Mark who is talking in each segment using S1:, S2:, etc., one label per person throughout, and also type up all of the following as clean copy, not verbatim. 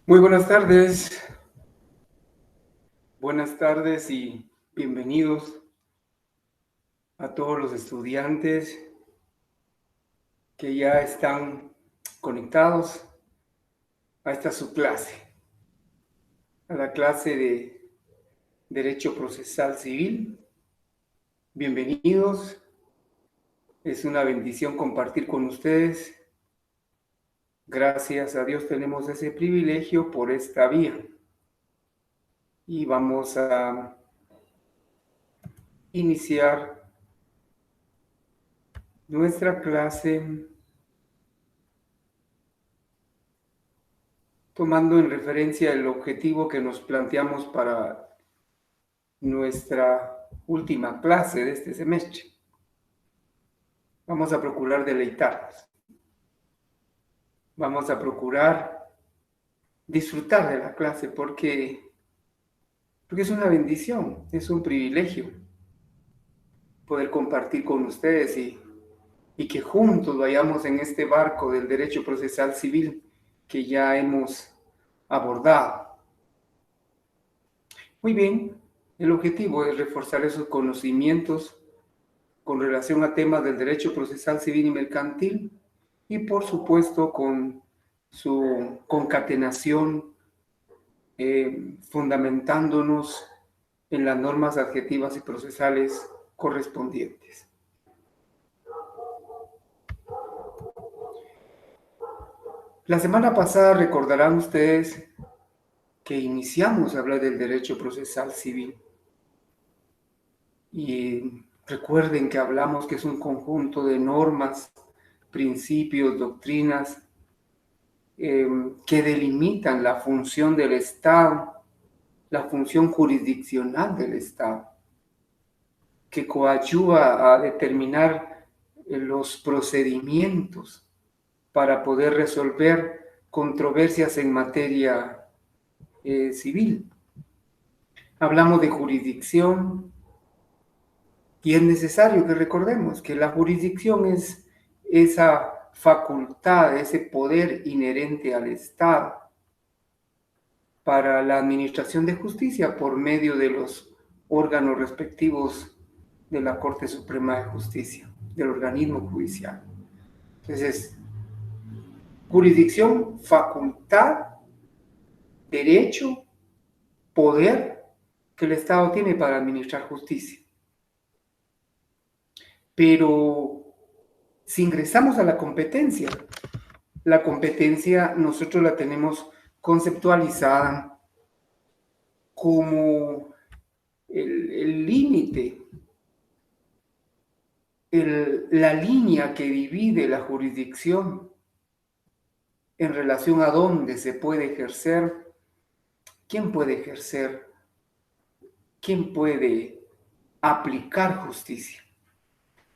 S1: Muy buenas tardes y bienvenidos a todos los estudiantes que ya están conectados a esta su clase, a la clase de Derecho Procesal Civil. Bienvenidos, es una bendición compartir con ustedes. Gracias a Dios tenemos ese privilegio por esta vía. Y vamos a iniciar nuestra clase tomando en referencia el objetivo que nos planteamos para nuestra última clase de este semestre. Vamos a procurar deleitarnos. Vamos a procurar disfrutar de la clase porque es una bendición, es un privilegio poder compartir con ustedes y que juntos vayamos en este barco del derecho procesal civil que ya hemos abordado. Muy bien, el objetivo es reforzar esos conocimientos con relación a temas del derecho procesal civil y mercantil y por supuesto con su concatenación fundamentándonos en las normas adjetivas y procesales correspondientes. La semana pasada recordarán ustedes que iniciamos a hablar del derecho procesal civil y recuerden que hablamos que es un conjunto de normas, principios, doctrinas que delimitan la función del Estado, la función jurisdiccional del Estado, que coadyuva a determinar los procedimientos para poder resolver controversias en materia civil. Hablamos de jurisdicción y es necesario que recordemos que la jurisdicción es esa facultad, ese poder inherente al Estado para la administración de justicia por medio de los órganos respectivos de la Corte Suprema de Justicia, del organismo judicial. Entonces, jurisdicción, facultad, derecho, poder que el Estado tiene para administrar justicia. Pero si ingresamos a la competencia nosotros la tenemos conceptualizada como el límite, la línea que divide la jurisdicción en relación a dónde se puede ejercer, quién puede aplicar justicia.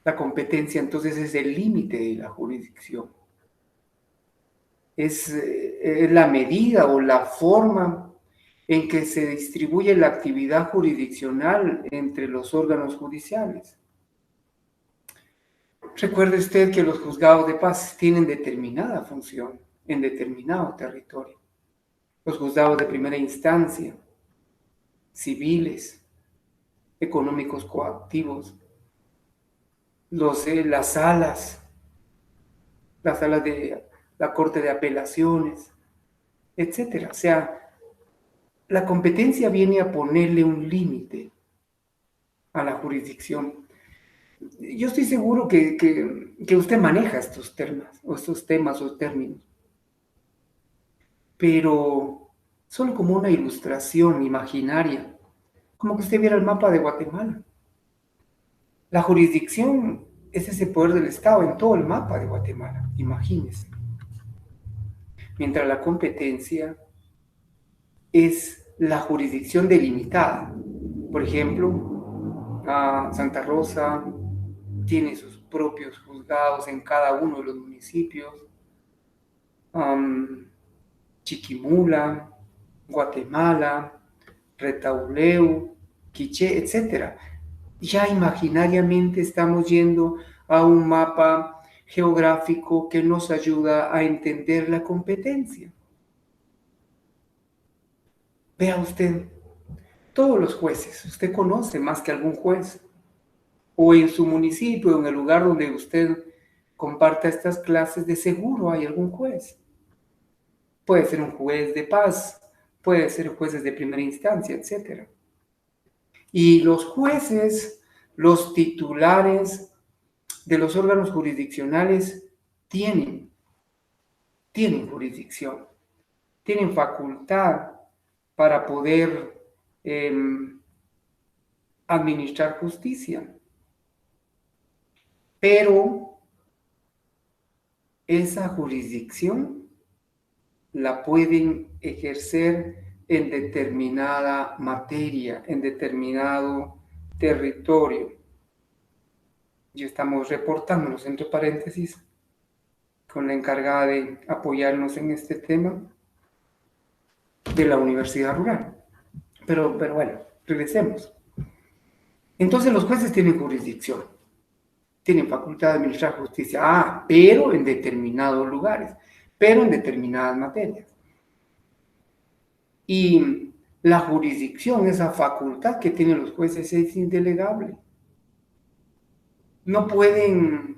S1: La competencia entonces es el límite de la jurisdicción. Es la medida o la forma en que se distribuye la actividad jurisdiccional entre los órganos judiciales. Recuerde usted que los juzgados de paz tienen determinada función en determinado territorio. Los juzgados de primera instancia, civiles, económicos coactivos, las salas de la Corte de Apelaciones, etcétera. O sea, la competencia viene a ponerle un límite a la jurisdicción. Yo estoy seguro que usted maneja estos temas o términos, pero solo como una ilustración imaginaria, como que usted viera el mapa de Guatemala. La jurisdicción es ese poder del Estado en todo el mapa de Guatemala, imagínese. Mientras la competencia es la jurisdicción delimitada. Por ejemplo, Santa Rosa tiene sus propios juzgados en cada uno de los municipios. Chiquimula, Guatemala, Retauleu, Quiché, etc. Ya imaginariamente estamos yendo a un mapa geográfico que nos ayuda a entender la competencia. Vea usted, todos los jueces, usted conoce más que algún juez, o en su municipio, en el lugar donde usted comparta estas clases, de seguro hay algún juez. Puede ser un juez de paz, puede ser jueces de primera instancia, etc. Y los jueces, los titulares de los órganos jurisdiccionales tienen jurisdicción, tienen facultad para poder administrar justicia. Pero esa jurisdicción la pueden ejercer en determinada materia, en determinado territorio. Y estamos reportándonos, entre paréntesis, con la encargada de apoyarnos en este tema de la Universidad Rural. Pero bueno, regresemos. Entonces los jueces tienen jurisdicción, tienen facultad de administrar justicia, pero en determinados lugares, pero en determinadas materias. Y la jurisdicción, esa facultad que tienen los jueces, es indelegable. No pueden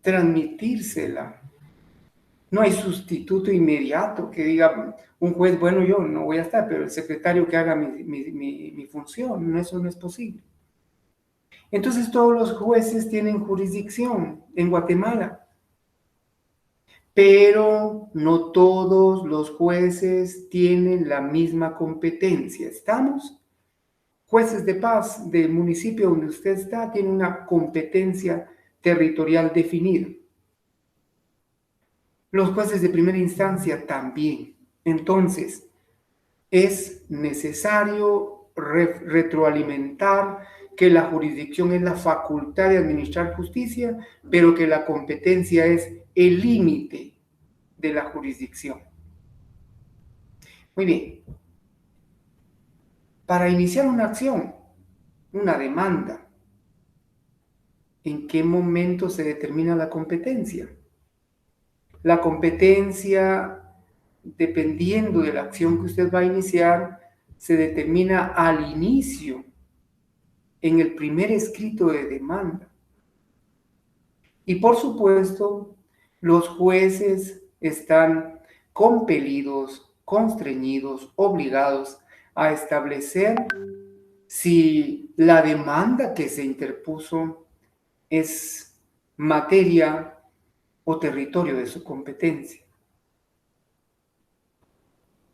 S1: transmitírsela. No hay sustituto inmediato que diga un juez, bueno, yo no voy a estar, pero el secretario que haga mi función. Eso no es posible. Entonces todos los jueces tienen jurisdicción en Guatemala, pero no todos los jueces tienen la misma competencia. ¿Estamos? Jueces de paz del municipio donde usted está tienen una competencia territorial definida. Los jueces de primera instancia también. Entonces, es necesario retroalimentar que la jurisdicción es la facultad de administrar justicia, pero que la competencia es el límite de la jurisdicción. Muy bien. Para iniciar una acción, una demanda, ¿en qué momento se determina la competencia? La competencia, dependiendo de la acción que usted va a iniciar, se determina al inicio, en el primer escrito de demanda. Y por supuesto, los jueces están compelidos, constreñidos, obligados a establecer si la demanda que se interpuso es materia o territorio de su competencia.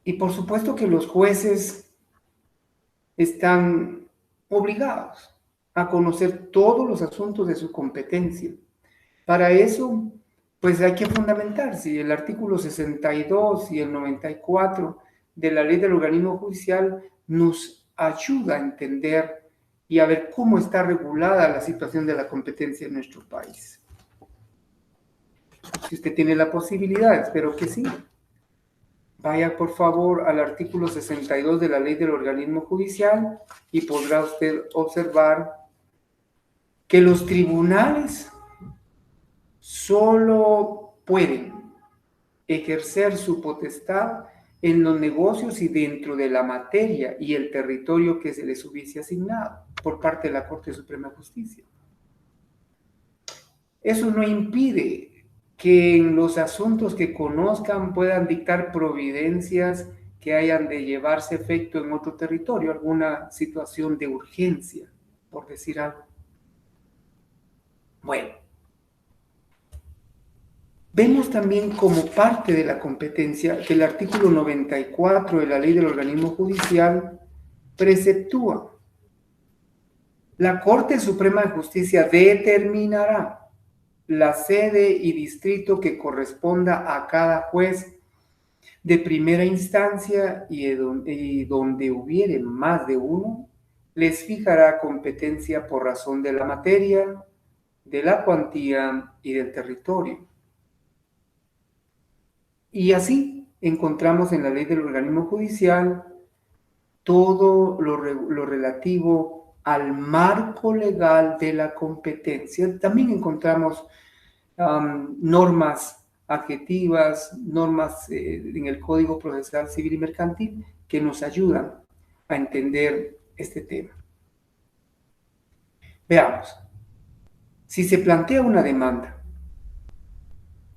S1: Y por supuesto que los jueces están obligados a conocer todos los asuntos de su competencia. Para eso, pues hay que fundamentar si el artículo 62 y el 94 de la ley del organismo judicial nos ayuda a entender y a ver cómo está regulada la situación de la competencia en nuestro país. Si usted tiene la posibilidad, espero que sí, vaya por favor al artículo 62 de la ley del organismo judicial y podrá usted observar que los tribunales solo pueden ejercer su potestad en los negocios y dentro de la materia y el territorio que se les hubiese asignado por parte de la Corte Suprema de Justicia. Eso no impide que en los asuntos que conozcan puedan dictar providencias que hayan de llevarse efecto en otro territorio, alguna situación de urgencia, por decir algo. Bueno, vemos también como parte de la competencia que el artículo 94 de la ley del organismo judicial preceptúa. La Corte Suprema de Justicia determinará la sede y distrito que corresponda a cada juez de primera instancia y donde hubiere más de uno, les fijará competencia por razón de la materia, de la cuantía y del territorio. Y así encontramos en la ley del organismo judicial todo lo relativo al marco legal de la competencia. También encontramos normas adjetivas, normas en el Código Procesal Civil y Mercantil que nos ayudan a entender este tema. Veamos, si se plantea una demanda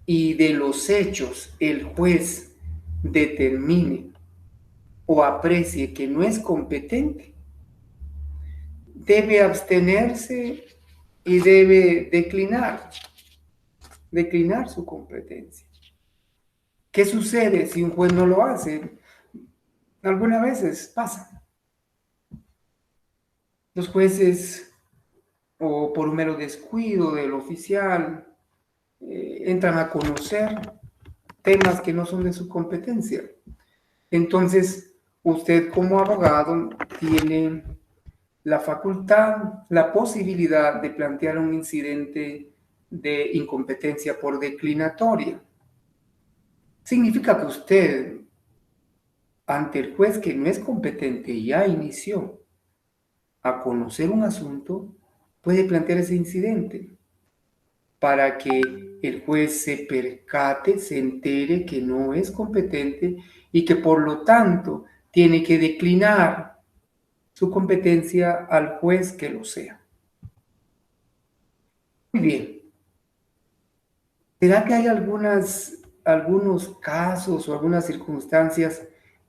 S1: y de los hechos el juez determine o aprecie que no es competente, debe abstenerse y debe declinar su competencia. ¿Qué sucede si un juez no lo hace? Algunas veces pasa. Los jueces, o por un mero descuido del oficial, entran a conocer temas que no son de su competencia. Entonces, usted como abogado tiene la facultad, la posibilidad de plantear un incidente de incompetencia por declinatoria. Significa que usted, ante el juez que no es competente, ya inició a conocer un asunto, puede plantear ese incidente para que el juez se percate, se entere que no es competente y que por lo tanto tiene que declinar su competencia al juez que lo sea. Muy bien. ¿Será que hay algunos casos o algunas circunstancias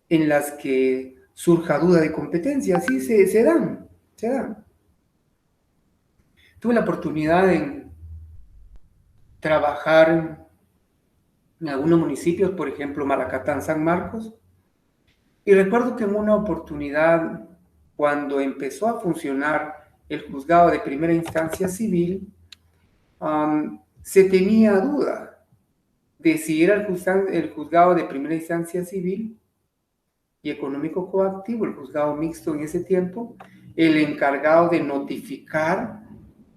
S1: en las que surja duda de competencia? Sí, se dan. Tuve la oportunidad de trabajar en algunos municipios, por ejemplo, Malacatán, San Marcos, y recuerdo que en una oportunidad, cuando empezó a funcionar el juzgado de primera instancia civil, se tenía duda de si era el juzgado de primera instancia civil y económico coactivo, el juzgado mixto en ese tiempo, el encargado de notificar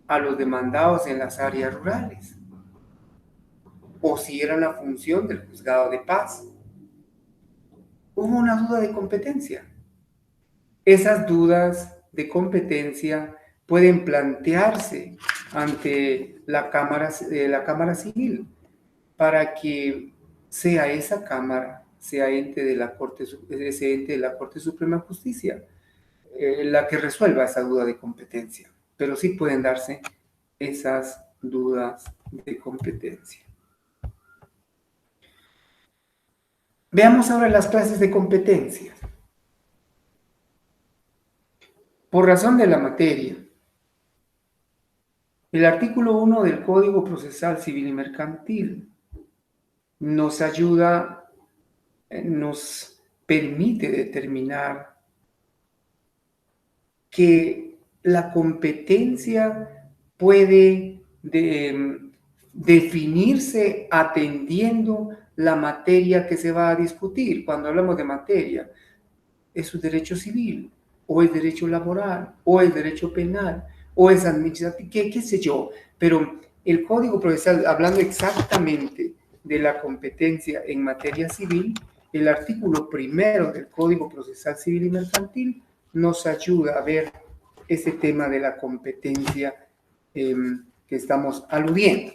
S1: a los demandados en las áreas rurales, o si era una función del juzgado de paz. Hubo una duda de competencia. Esas dudas de competencia pueden plantearse ante la Cámara Civil para que sea esa Cámara, sea ese ente de la Corte Suprema de Justicia, la que resuelva esa duda de competencia. Pero sí pueden darse esas dudas de competencia. Veamos ahora las clases de competencia. Por razón de la materia, el artículo 1 del Código Procesal Civil y Mercantil nos ayuda, nos permite determinar que la competencia puede definirse atendiendo la materia que se va a discutir. Cuando hablamos de materia, ¿es un derecho civil? ¿O es derecho laboral? ¿O es derecho penal? ¿O es administrativo? ¿Qué sé yo? Pero el Código Procesal, hablando exactamente de la competencia en materia civil, el artículo 1 del Código Procesal Civil y Mercantil nos ayuda a ver ese tema de la competencia que estamos aludiendo.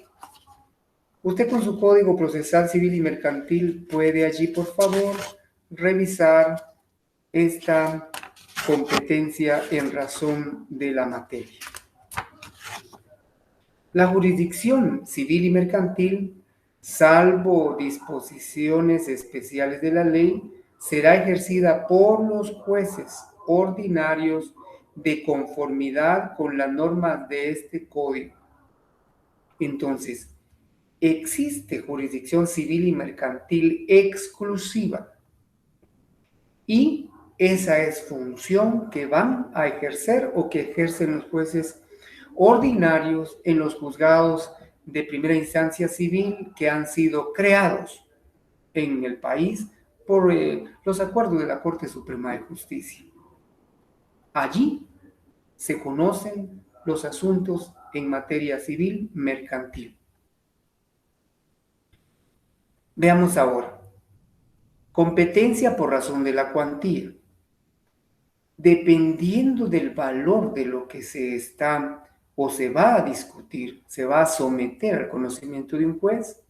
S1: Usted con su Código Procesal Civil y Mercantil puede allí, por favor, revisar esta competencia en razón de la materia. La jurisdicción civil y mercantil, salvo disposiciones especiales de la ley, será ejercida por los jueces ordinarios de conformidad con las normas de este código. Entonces, existe jurisdicción civil y mercantil exclusiva y esa es función que van a ejercer o que ejercen los jueces ordinarios en los juzgados de primera instancia civil que han sido creados en el país por los acuerdos de la Corte Suprema de Justicia. Allí se conocen los asuntos en materia civil mercantil. Veamos ahora. Competencia por razón de la cuantía. Dependiendo del valor de lo que se está o se va a discutir, se va a someter al conocimiento de un juez,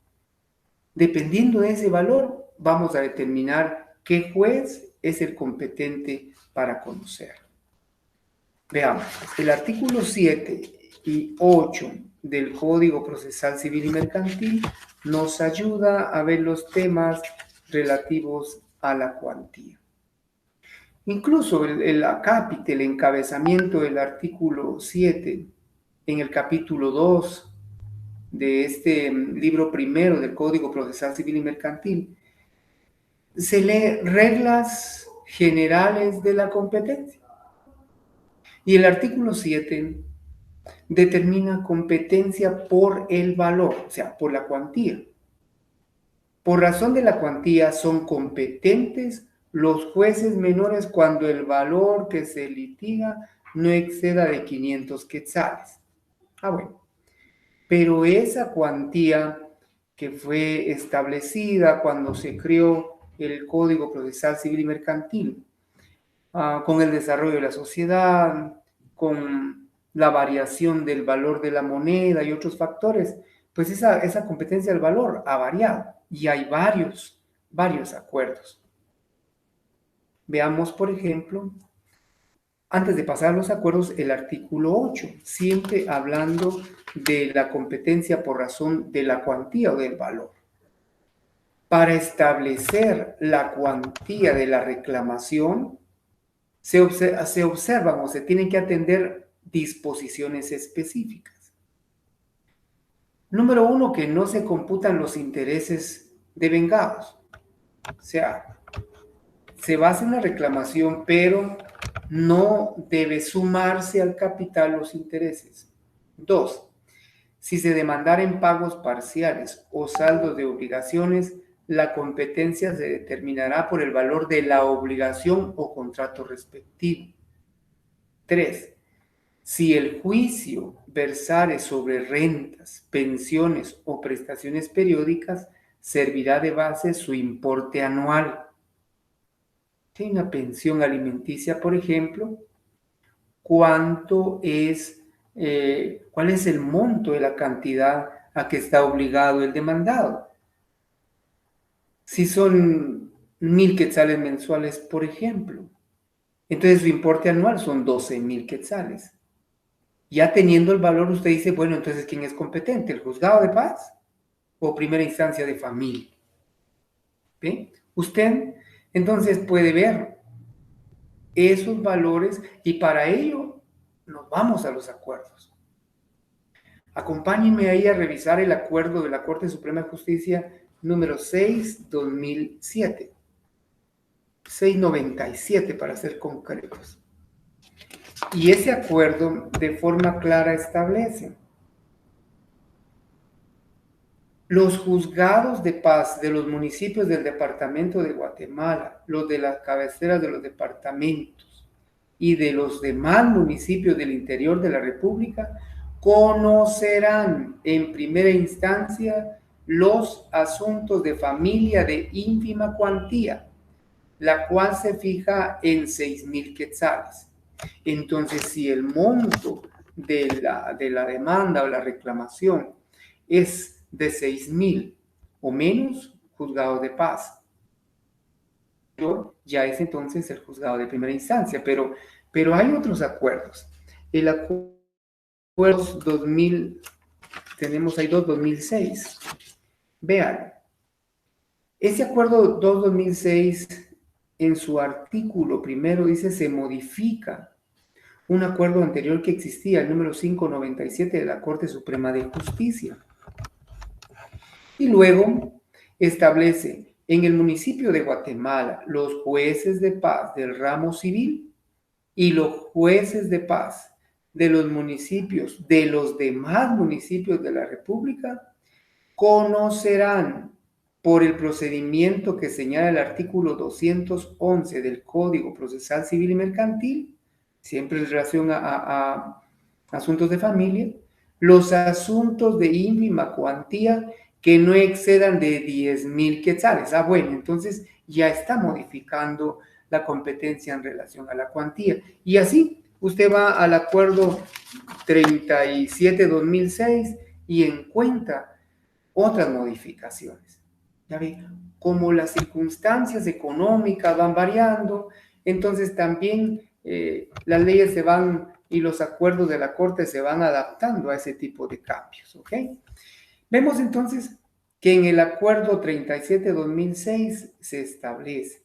S1: Dependiendo de ese valor, vamos a determinar qué juez es el competente para conocer. Veamos, el artículo 7 y 8 del Código Procesal Civil y Mercantil nos ayuda a ver los temas relativos a la cuantía. Incluso el acápite, el encabezamiento del artículo 7 en el capítulo 2 de este libro primero del Código Procesal Civil y Mercantil, se lee reglas generales de la competencia. Y el artículo 7 determina competencia por el valor, o sea, por la cuantía. Por razón de la cuantía son competentes los jueces menores cuando el valor que se litiga no exceda de 500 quetzales. Bueno, pero esa cuantía que fue establecida cuando se creó el Código Procesal Civil y Mercantil, con el desarrollo de la sociedad, con la variación del valor de la moneda y otros factores, pues esa competencia del valor ha variado y hay varios acuerdos. Veamos, por ejemplo, antes de pasar a los acuerdos, el artículo 8, siempre hablando de la competencia por razón de la cuantía o del valor. Para establecer la cuantía de la reclamación, se observan o se tienen que atender disposiciones específicas. Número 1, que no se computan los intereses devengados. O sea, se basa en la reclamación, pero no debe sumarse al capital los intereses. 2, si se demandaren pagos parciales o saldos de obligaciones, la competencia se determinará por el valor de la obligación o contrato respectivo. 3, si el juicio versare sobre rentas, pensiones o prestaciones periódicas, servirá de base su importe anual. Si hay una pensión alimenticia, por ejemplo, ¿cuál es el monto de la cantidad a que está obligado el demandado? Si son 1,000 quetzales mensuales, por ejemplo, entonces su importe anual son 12,000 quetzales. Ya teniendo el valor, usted dice, bueno, entonces, ¿quién es competente? ¿El juzgado de paz o primera instancia de familia? ¿Bien? Usted, entonces, puede ver esos valores y para ello nos vamos a los acuerdos. Acompáñenme ahí a revisar el acuerdo de la Corte Suprema de Justicia número 6/2007. 697 para ser concretos. Y ese acuerdo de forma clara establece: los juzgados de paz de los municipios del departamento de Guatemala, los de las cabeceras de los departamentos y de los demás municipios del interior de la República conocerán en primera instancia los asuntos de familia de ínfima cuantía, la cual se fija en 6,000 quetzales. Entonces, si el monto de la demanda o la reclamación es de 6,000 o menos, juzgado de paz, ya es entonces el juzgado de primera instancia, pero hay otros acuerdos. El acuerdo 2000, tenemos ahí 2006. Vean, ese acuerdo 2006 en su artículo primero dice: se modifica un acuerdo anterior que existía, el número 597 de la Corte Suprema de Justicia. Y luego establece: en el municipio de Guatemala, los jueces de paz del ramo civil y los jueces de paz de los municipios, de los demás municipios de la República, conocerán por el procedimiento que señala el artículo 211 del Código Procesal Civil y Mercantil, siempre en relación a asuntos de familia, los asuntos de ínfima cuantía que no excedan de 10,000 quetzales. Bueno, entonces ya está modificando la competencia en relación a la cuantía. Y así, usted va al acuerdo 37/2006 y encuentra otras modificaciones. Ya ve, como las circunstancias económicas van variando, entonces también las leyes se van y los acuerdos de la Corte se van adaptando a ese tipo de cambios, ¿ok? Vemos entonces que en el Acuerdo 37-2006 se establece.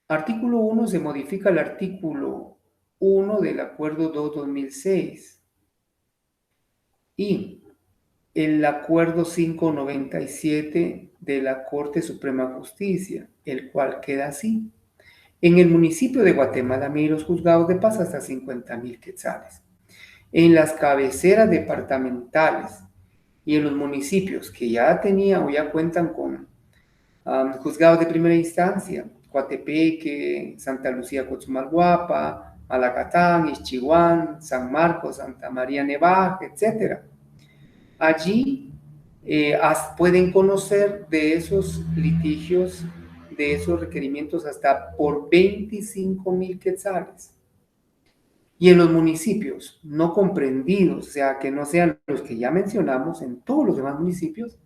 S1: Artículo 1 se modifica el artículo 1 del Acuerdo 2-2006 y el Acuerdo 597 de la Corte Suprema de Justicia, el cual queda así. En el municipio de Guatemala, los juzgados de paz hasta 50,000 quetzales. En las cabeceras departamentales y en los municipios que ya tenían o ya cuentan con juzgados de primera instancia, Coatepeque, Santa Lucía, Cochumalguapa, Malacatán, Ixchihuán, San Marcos, Santa María Nevaja, etc. Allí pueden conocer de esos litigios, de esos requerimientos hasta por 25,000 quetzales. Y en los municipios no comprendidos, o sea, que no sean los que ya mencionamos, en todos los demás municipios,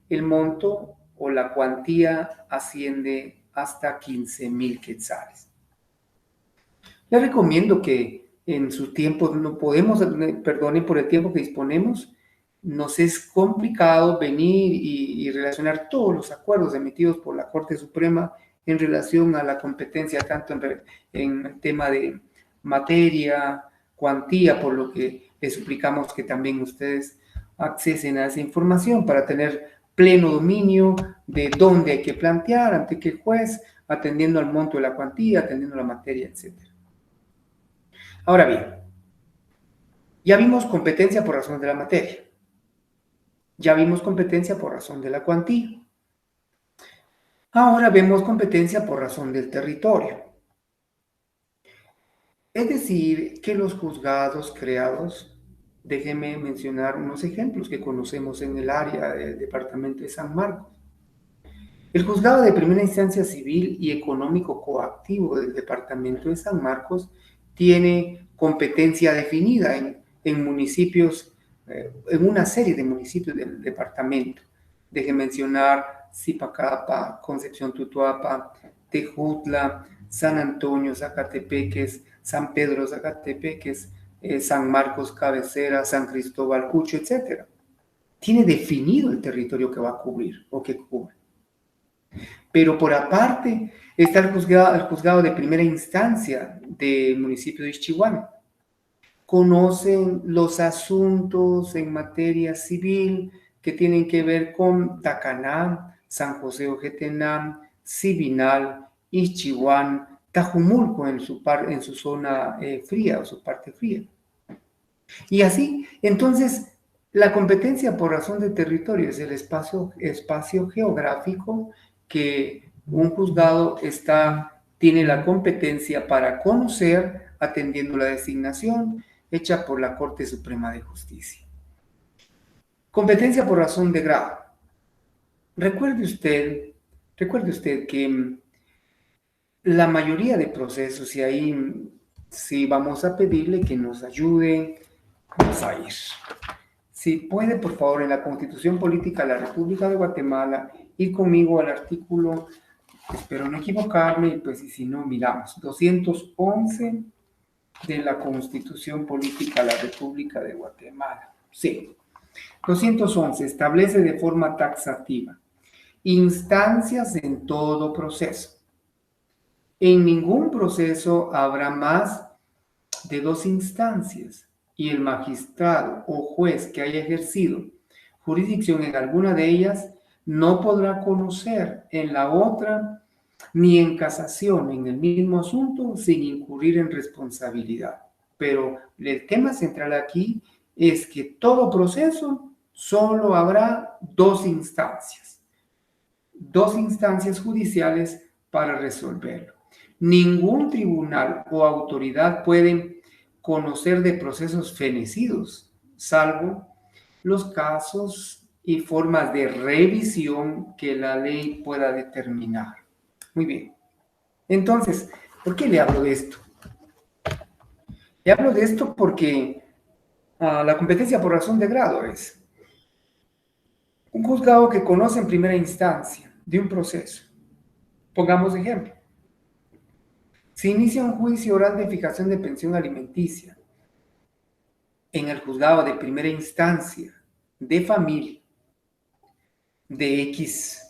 S1: el monto o la cuantía asciende hasta 15,000 quetzales. Les recomiendo que en su tiempo, no podemos, perdonen por el tiempo que disponemos, nos es complicado venir y relacionar todos los acuerdos emitidos por la Corte Suprema en relación a la competencia, tanto en el tema de materia, cuantía, por lo que les suplicamos que también ustedes accesen a esa información para tener pleno dominio de dónde hay que plantear, ante qué juez, atendiendo al monto de la cuantía, atendiendo la materia, etc. Ahora bien, ya vimos competencia por razón de la materia. Ya vimos competencia por razón de la cuantía. Ahora vemos competencia por razón del territorio. Es decir, que los juzgados creados, déjenme mencionar unos ejemplos que conocemos en el área del departamento de San Marcos. El juzgado de primera instancia civil y económico coactivo del departamento de San Marcos tiene competencia definida en municipios, en una serie de municipios del departamento. Deje mencionar Zipacapa, Concepción Tutuapa, Tejutla, San Antonio, Zacatepeques, San Pedro, Zacatepeques, San Marcos, Cabecera, San Cristóbal, Cucho, etc. Tiene definido el territorio que va a cubrir o que cubre. Pero por aparte está el juzgado de primera instancia del municipio de Ixchihuán. Conocen los asuntos en materia civil que tienen que ver con Tacaná, San José Ojetenam, Sibinal, Ixchihuán, Tajumulco en su zona fría o su parte fría. Y así, entonces, la competencia por razón de territorio es el espacio geográfico que un juzgado tiene la competencia para conocer, atendiendo la designación hecha por la Corte Suprema de Justicia. Competencia por razón de grado. Recuerde usted que la mayoría de procesos, y ahí sí vamos a pedirle que nos ayude, vamos a ir. Si puede, por favor, en la Constitución Política de la República de Guatemala, ir conmigo al artículo, espero no equivocarme, y pues y si no, miramos, 211 de la Constitución Política de la República de Guatemala. Sí, 211 establece de forma taxativa instancias en todo proceso. En ningún proceso habrá más de 2 instancias y el magistrado o juez que haya ejercido jurisdicción en alguna de ellas no podrá conocer en la otra ni en casación en el mismo asunto sin incurrir en responsabilidad. Pero el tema central aquí es que todo proceso solo habrá 2 instancias. 2 instancias judiciales para resolverlo. Ningún tribunal o autoridad puede conocer de procesos fenecidos, salvo los casos y formas de revisión que la ley pueda determinar. Muy bien. Entonces, ¿por qué le hablo de esto? Le hablo de esto porque la competencia por razón de grado es Un juzgado que conoce en primera instancia de un proceso. Pongamos ejemplo. Se inicia un juicio oral de fijación de pensión alimenticia en el juzgado de primera instancia de familia de X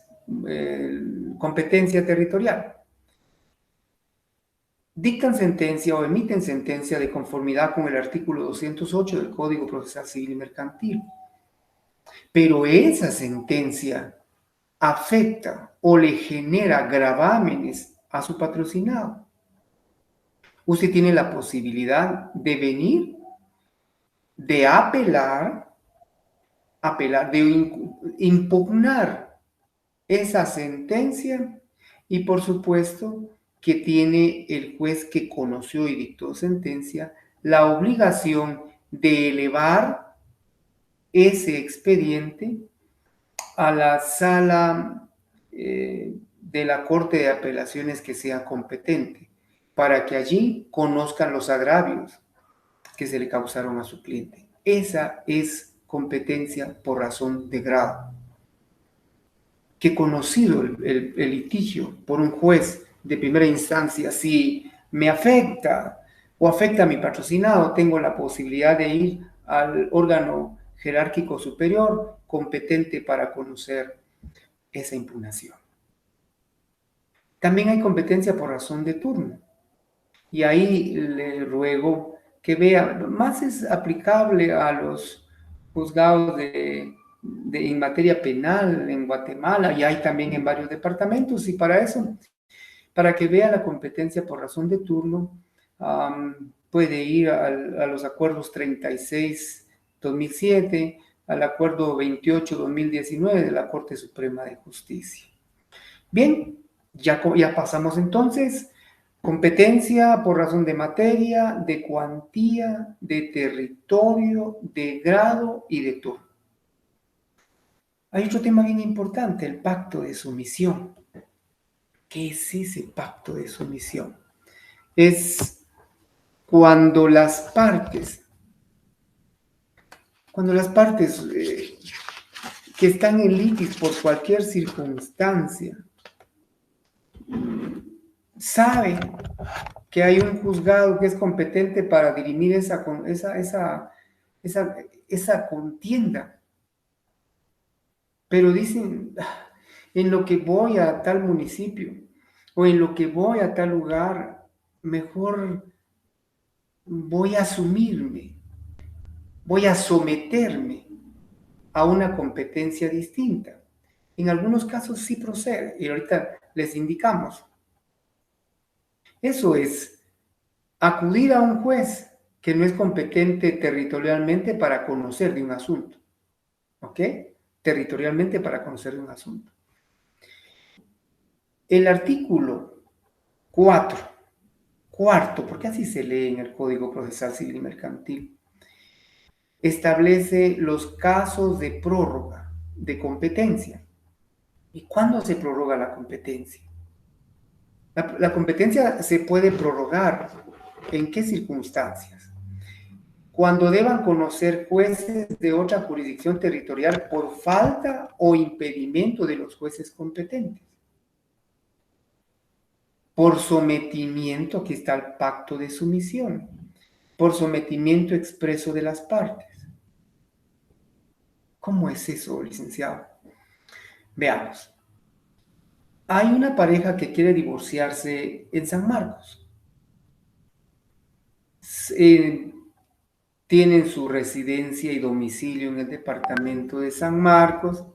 S1: competencia territorial. Dictan sentencia o emiten sentencia de conformidad con el artículo 208 del Código Procesal Civil y Mercantil. Pero esa sentencia afecta o le genera gravámenes a su patrocinado. Usted tiene la posibilidad de venir, de apelar, de impugnar esa sentencia y por supuesto que tiene el juez que conoció y dictó sentencia la obligación de elevar ese expediente a la sala de la Corte de Apelaciones que sea competente, para que allí conozcan los agravios que se le causaron a su cliente. Esa es competencia por razón de grado. Que conocido el litigio por un juez de primera instancia, si me afecta o afecta a mi patrocinado, tengo la posibilidad de ir al órgano jerárquico superior competente para conocer esa impugnación. También hay competencia por razón de turno. Y ahí le ruego que vea, más es aplicable a los juzgados en materia penal en Guatemala, y hay también en varios departamentos, y para eso, para que vea la competencia por razón de turno, puede ir a los acuerdos 36-2007, al acuerdo 28-2019 de la Corte Suprema de Justicia. Bien, ya pasamos entonces. Competencia por razón de materia, de cuantía, de territorio, de grado y de turno. Hay otro tema bien importante, el pacto de sumisión. ¿Qué es ese pacto de sumisión? Es cuando las partes que están en litis por cualquier circunstancia saben que hay un juzgado que es competente para dirimir esa contienda. Pero dicen, en lo que voy a tal municipio o en lo que voy a tal lugar, mejor voy a asumirme, voy a someterme a una competencia distinta. En algunos casos sí procede, y ahorita les indicamos. Eso es acudir a un juez que no es competente territorialmente para conocer de un asunto. ¿Ok? Territorialmente para conocer de un asunto. El artículo 4, porque así se lee en el Código Procesal Civil y Mercantil, establece los casos de prórroga de competencia. ¿Y cuándo se prorroga la competencia? La competencia se puede prorrogar. ¿En qué circunstancias? Cuando deban conocer jueces de otra jurisdicción territorial por falta o impedimento de los jueces competentes. Por sometimiento, aquí está el pacto de sumisión, por sometimiento expreso de las partes. ¿Cómo es eso, licenciado? Veamos. Hay una pareja que quiere divorciarse en San Marcos. Tienen su residencia y domicilio en el departamento de San Marcos,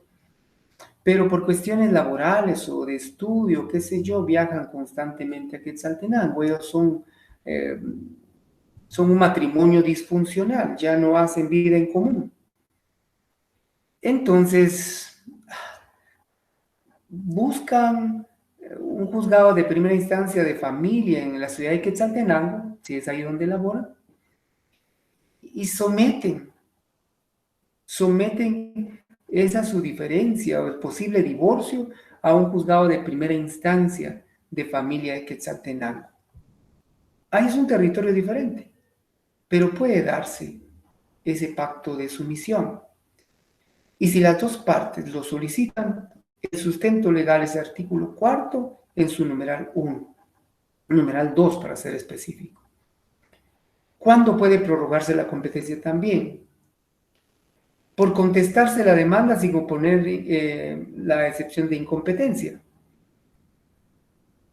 S1: pero por cuestiones laborales o de estudio, qué sé yo, viajan constantemente a Quetzaltenango. Ellos son un matrimonio disfuncional, ya no hacen vida en común. Entonces, buscan un juzgado de primera instancia de familia en la ciudad de Quetzaltenango, si es ahí donde laboran, y someten esa su diferencia o el posible divorcio a un juzgado de primera instancia de familia de Quetzaltenango. Ahí es un territorio diferente, pero puede darse ese pacto de sumisión. Y si las dos partes lo solicitan, el sustento legal es el artículo 4 en su numeral 1, numeral 2 para ser específico. ¿Cuándo puede prorrogarse la competencia también? Por contestarse la demanda sin oponer la excepción de incompetencia.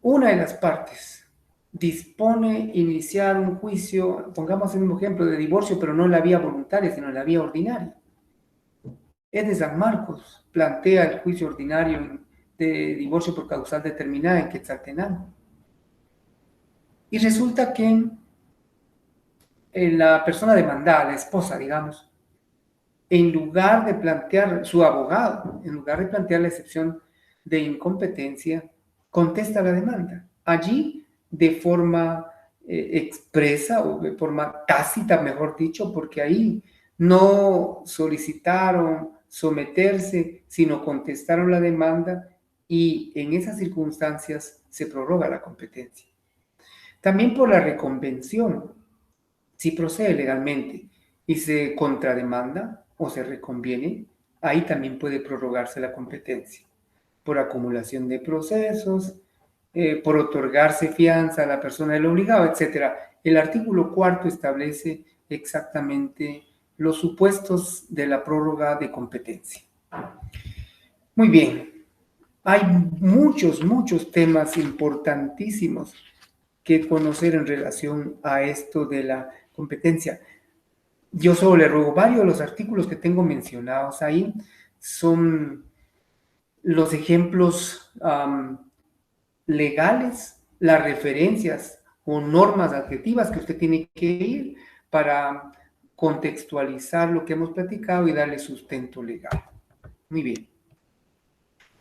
S1: Una de las partes dispone iniciar un juicio, pongamos el mismo ejemplo de divorcio, pero no en la vía voluntaria, sino en la vía ordinaria. Es de San Marcos, plantea el juicio ordinario de divorcio por causal determinada en Quetzaltenango. Y resulta que la persona demandada, la esposa, digamos, en lugar de plantear, su abogado, en lugar de plantear la excepción de incompetencia, contesta la demanda. Allí, de forma expresa o de forma tácita, mejor dicho, porque ahí no solicitaron someterse, sino contestaron la demanda y en esas circunstancias se prorroga la competencia. También por la reconvención, si procede legalmente y se contrademanda o se reconviene, ahí también puede prorrogarse la competencia por acumulación de procesos, por otorgarse fianza a la persona del obligado, etc. El artículo 4 establece exactamente los supuestos de la prórroga de competencia. Muy bien, hay muchos temas importantísimos que conocer en relación a esto de la competencia. Yo solo le ruego, varios de los artículos que tengo mencionados ahí son los ejemplos legales, las referencias o normas adjetivas que usted tiene que ir para contextualizar lo que hemos platicado y darle sustento legal. Muy bien.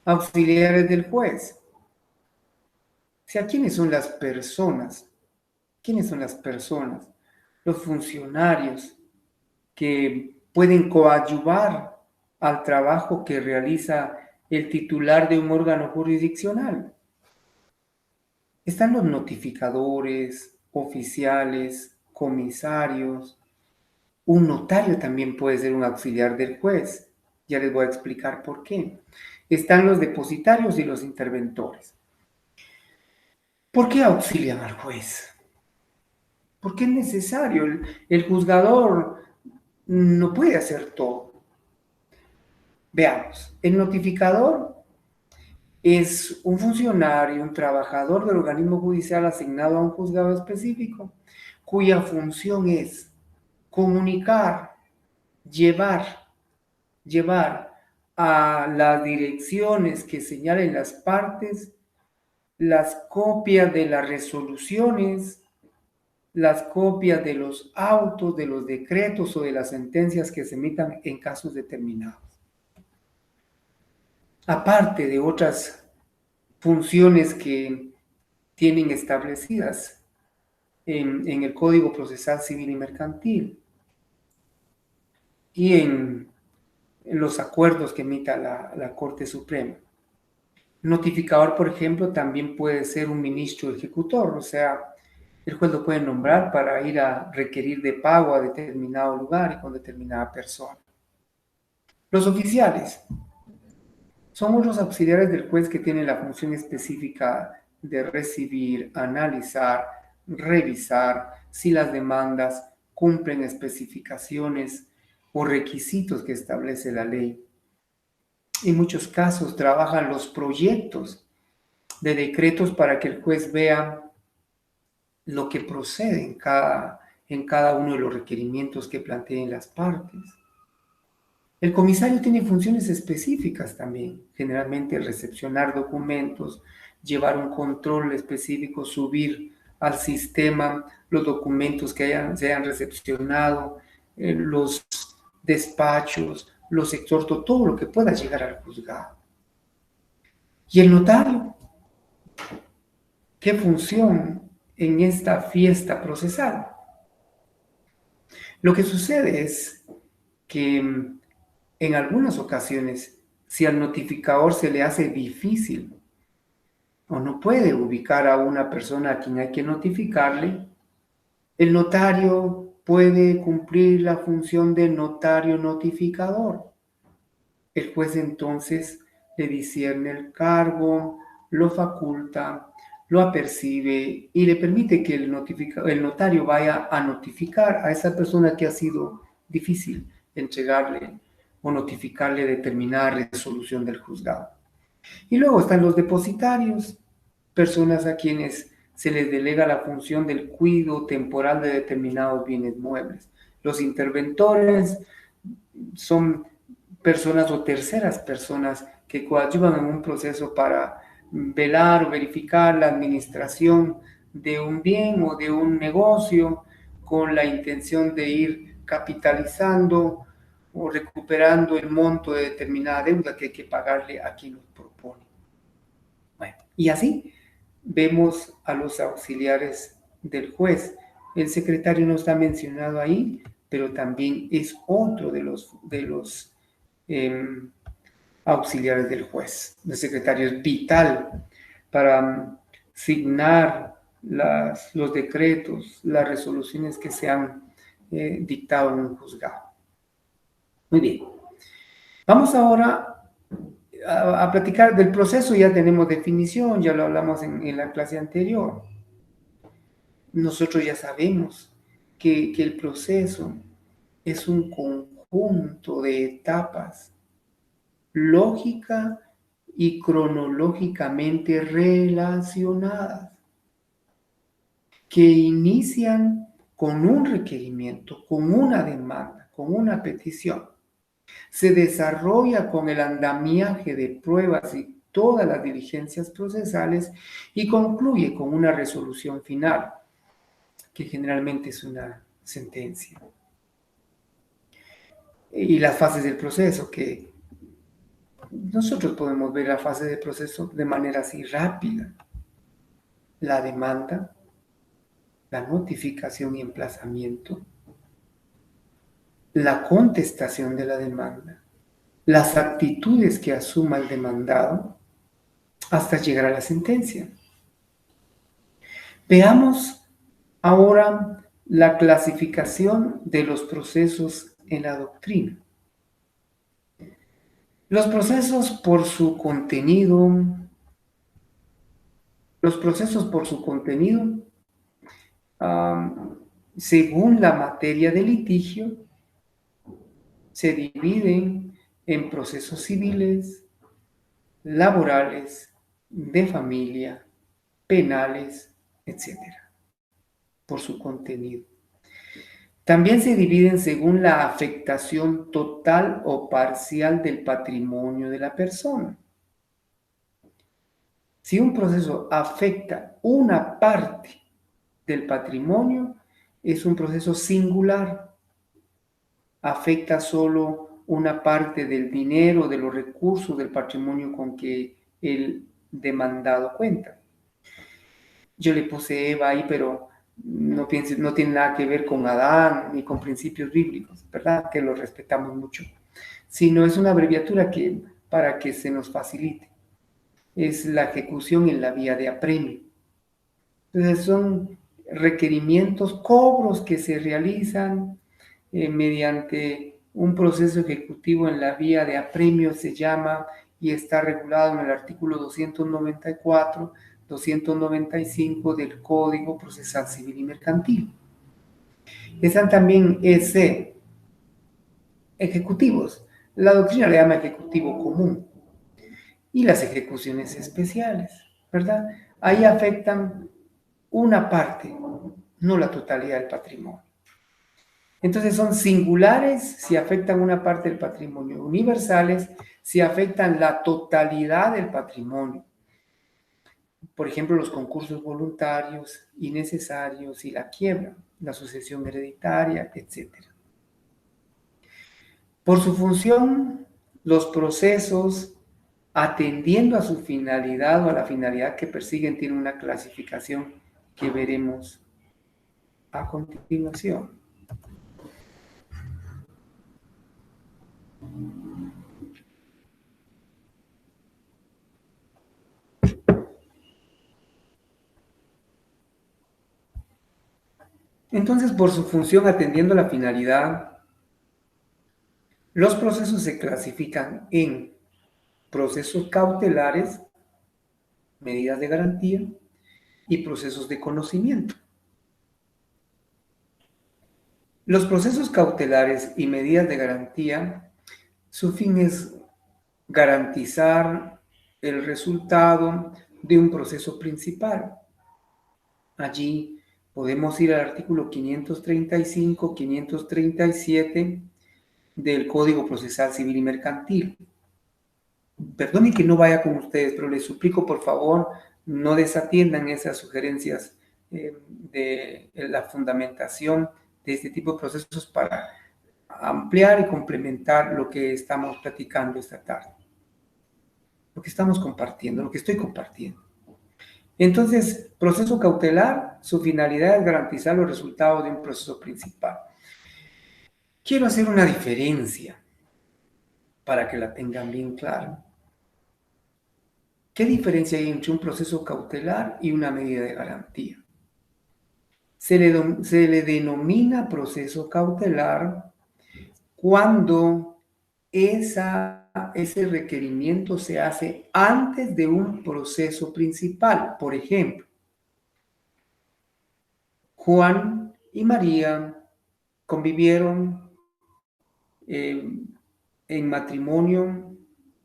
S1: Auxiliares del juez. O sea, ¿quiénes son las personas? ¿Quiénes son las personas? Los funcionarios que pueden coadyuvar al trabajo que realiza el titular de un órgano jurisdiccional. Están los notificadores, oficiales, comisarios. Un notario también puede ser un auxiliar del juez. Ya les voy a explicar por qué. Están los depositarios y los interventores. ¿Por qué auxilian al juez? Porque es necesario. El juzgador no puede hacer todo. Veamos, el notificador es un funcionario, un trabajador del organismo judicial asignado a un juzgado específico, cuya función es comunicar, llevar a las direcciones que señalen las partes las copias de las resoluciones, las copias de los autos, de los decretos o de las sentencias que se emitan en casos determinados. Aparte de otras funciones que tienen establecidas en el Código Procesal Civil y Mercantil y en los acuerdos que emita la Corte Suprema. Notificador, por ejemplo, también puede ser un ministro ejecutor, o sea, el juez lo puede nombrar para ir a requerir de pago a determinado lugar y con determinada persona. Los oficiales somos los auxiliares del juez que tienen la función específica de recibir, analizar, revisar si las demandas cumplen especificaciones o requisitos que establece la ley. En muchos casos trabajan los proyectos de decretos para que el juez vea lo que procede en cada uno de los requerimientos que planteen las partes. El comisario tiene funciones específicas también, generalmente recepcionar documentos, llevar un control específico, subir al sistema los documentos que se hayan recepcionado, los despachos, los exhortos, todo lo que pueda llegar al juzgado. ¿Y el notario? ¿Qué función en esta fiesta procesal? Lo que sucede es que en algunas ocasiones, si al notificador se le hace difícil o no puede ubicar a una persona a quien hay que notificarle, el notario puede cumplir la función de notario notificador. El juez entonces le discierne el cargo, lo faculta, lo apercibe y le permite que el notario vaya a notificar a esa persona que ha sido difícil entregarle o notificarle determinada resolución del juzgado. Y luego están los depositarios, personas a quienes se les delega la función del cuidado temporal de determinados bienes muebles. Los interventores son personas o terceras personas que coadyuvan en un proceso para velar o verificar la administración de un bien o de un negocio con la intención de ir capitalizando o recuperando el monto de determinada deuda que hay que pagarle a quien nos propone. Bueno, y así vemos a los auxiliares del juez. El secretario no está mencionado ahí, pero también es otro de los auxiliares del juez. El secretario es vital para signar los decretos, las resoluciones que se han dictado en un juzgado. Muy bien. Vamos ahora a platicar del proceso. Ya tenemos definición, ya lo hablamos en la clase anterior. Nosotros ya sabemos que el proceso es un conjunto de etapas lógica y cronológicamente relacionadas que inician con un requerimiento, con una demanda, con una petición. Se desarrolla con el andamiaje de pruebas y todas las diligencias procesales y concluye con una resolución final, que generalmente es una sentencia. Y las fases del proceso, que nosotros podemos ver la fase del proceso de manera así rápida. La demanda, la notificación y emplazamiento, la contestación de la demanda, las actitudes que asuma el demandado, hasta llegar a la sentencia. Veamos ahora la clasificación de los procesos en la doctrina. Los procesos por su contenido, según la materia del litigio, se dividen en procesos civiles, laborales, de familia, penales, etc., por su contenido. También se dividen según la afectación total o parcial del patrimonio de la persona. Si un proceso afecta una parte del patrimonio, es un proceso singular. Afecta solo una parte del dinero, de los recursos, del patrimonio con que el demandado cuenta. Yo le puse Eva ahí, pero no tiene nada que ver con Adán ni con principios bíblicos, ¿verdad? Que lo respetamos mucho. Sino es una abreviatura para que se nos facilite. Es la ejecución en la vía de apremio. Entonces son requerimientos, cobros que se realizan mediante un proceso ejecutivo en la vía de apremio, se llama, y está regulado en el artículo 294, 295 del Código Procesal Civil y Mercantil. Están también ejecutivos. La doctrina le llama ejecutivo común. Y las ejecuciones especiales, ¿verdad? Ahí afectan una parte, no la totalidad del patrimonio. Entonces son singulares si afectan una parte del patrimonio, universales si afectan la totalidad del patrimonio. Por ejemplo, los concursos voluntarios, innecesarios y la quiebra, la sucesión hereditaria, etc. Por su función, los procesos, atendiendo a su finalidad o a la finalidad que persiguen, tienen una clasificación que veremos a continuación. Entonces, por su función, atendiendo a la finalidad, Los procesos se clasifican en procesos cautelares, medidas de garantía y procesos de conocimiento. Los procesos cautelares y medidas de garantía, su fin es garantizar el resultado de un proceso principal. Allí podemos ir al artículo 535, 537 del Código Procesal Civil y Mercantil. Perdone que no vaya con ustedes, pero les suplico, por favor, no desatiendan esas sugerencias de la fundamentación de este tipo de procesos para ampliar y complementar lo que estamos platicando esta tarde, lo que estamos compartiendo, lo que estoy compartiendo. Entonces, proceso cautelar, su finalidad es garantizar los resultados de un proceso principal. Quiero hacer una diferencia para que la tengan bien clara. ¿Qué diferencia hay entre un proceso cautelar y una medida de garantía? Se le denomina proceso cautelar cuando ese requerimiento se hace antes de un proceso principal. Por ejemplo, Juan y María convivieron en matrimonio,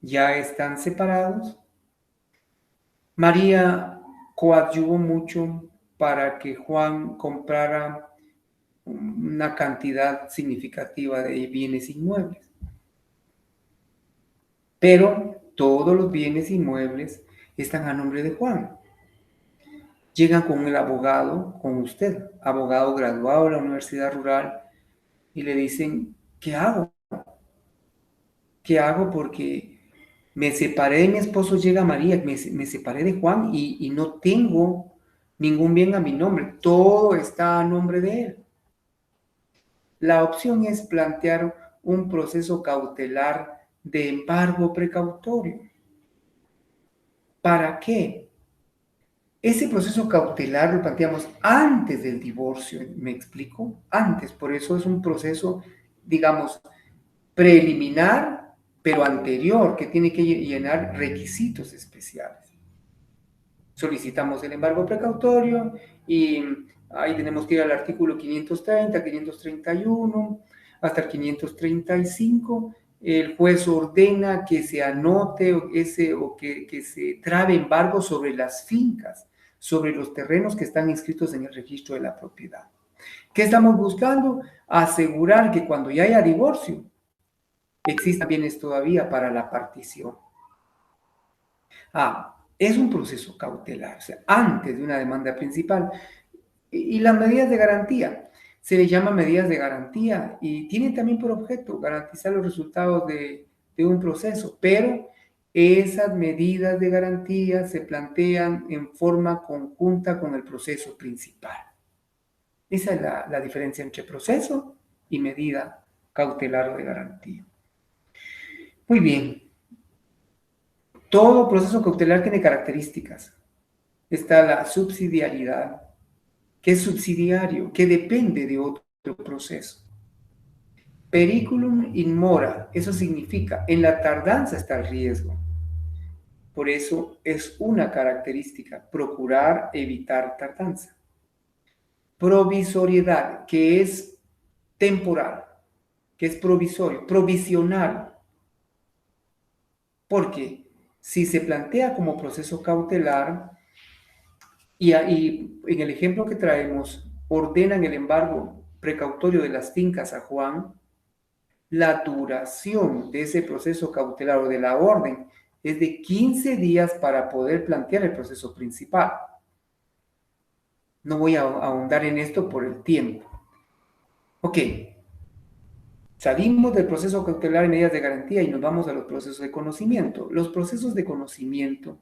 S1: ya están separados. María coadyuvó mucho para que Juan comprara una cantidad significativa de bienes inmuebles. Pero todos los bienes inmuebles están a nombre de Juan. Llegan con el abogado, con usted, abogado graduado de la Universidad Rural, y le dicen, ¿qué hago? ¿Qué hago? Porque me separé de mi esposo, llega María, me separé de Juan y no tengo ningún bien a mi nombre, todo está a nombre de él. La opción es plantear un proceso cautelar de embargo precautorio. ¿Para qué? Ese proceso cautelar lo planteamos antes del divorcio, ¿me explico? Antes, por eso es un proceso, digamos, preliminar, pero anterior, que tiene que llenar requisitos especiales. Solicitamos el embargo precautorio y ahí tenemos que ir al artículo 530, 531, hasta el 535. El juez ordena que se anote que se trabe embargo sobre las fincas, sobre los terrenos que están inscritos en el registro de la propiedad. ¿Qué estamos buscando? Asegurar que cuando ya haya divorcio, existan bienes todavía para la partición. Es un proceso cautelar, o sea, antes de una demanda principal. Y las medidas de garantía, se les llama medidas de garantía y tienen también por objeto garantizar los resultados de un proceso, pero esas medidas de garantía se plantean en forma conjunta con el proceso principal. Esa es la diferencia entre proceso y medida cautelar o de garantía. Muy bien. Todo proceso cautelar tiene características. Está la subsidiariedad, que es subsidiario, que depende de otro proceso. Periculum in mora, eso significa, en la tardanza está el riesgo. Por eso es una característica, procurar evitar tardanza. Provisoriedad, que es temporal, que es provisorio, provisional. Porque si se plantea como proceso cautelar, y en el ejemplo que traemos, ordenan el embargo precautorio de las fincas a Juan, la duración de ese proceso cautelar o de la orden es de 15 días para poder plantear el proceso principal. No voy a ahondar en esto por el tiempo. Ok, salimos del proceso cautelar y medidas de garantía y nos vamos a los procesos de conocimiento. Los procesos de conocimiento,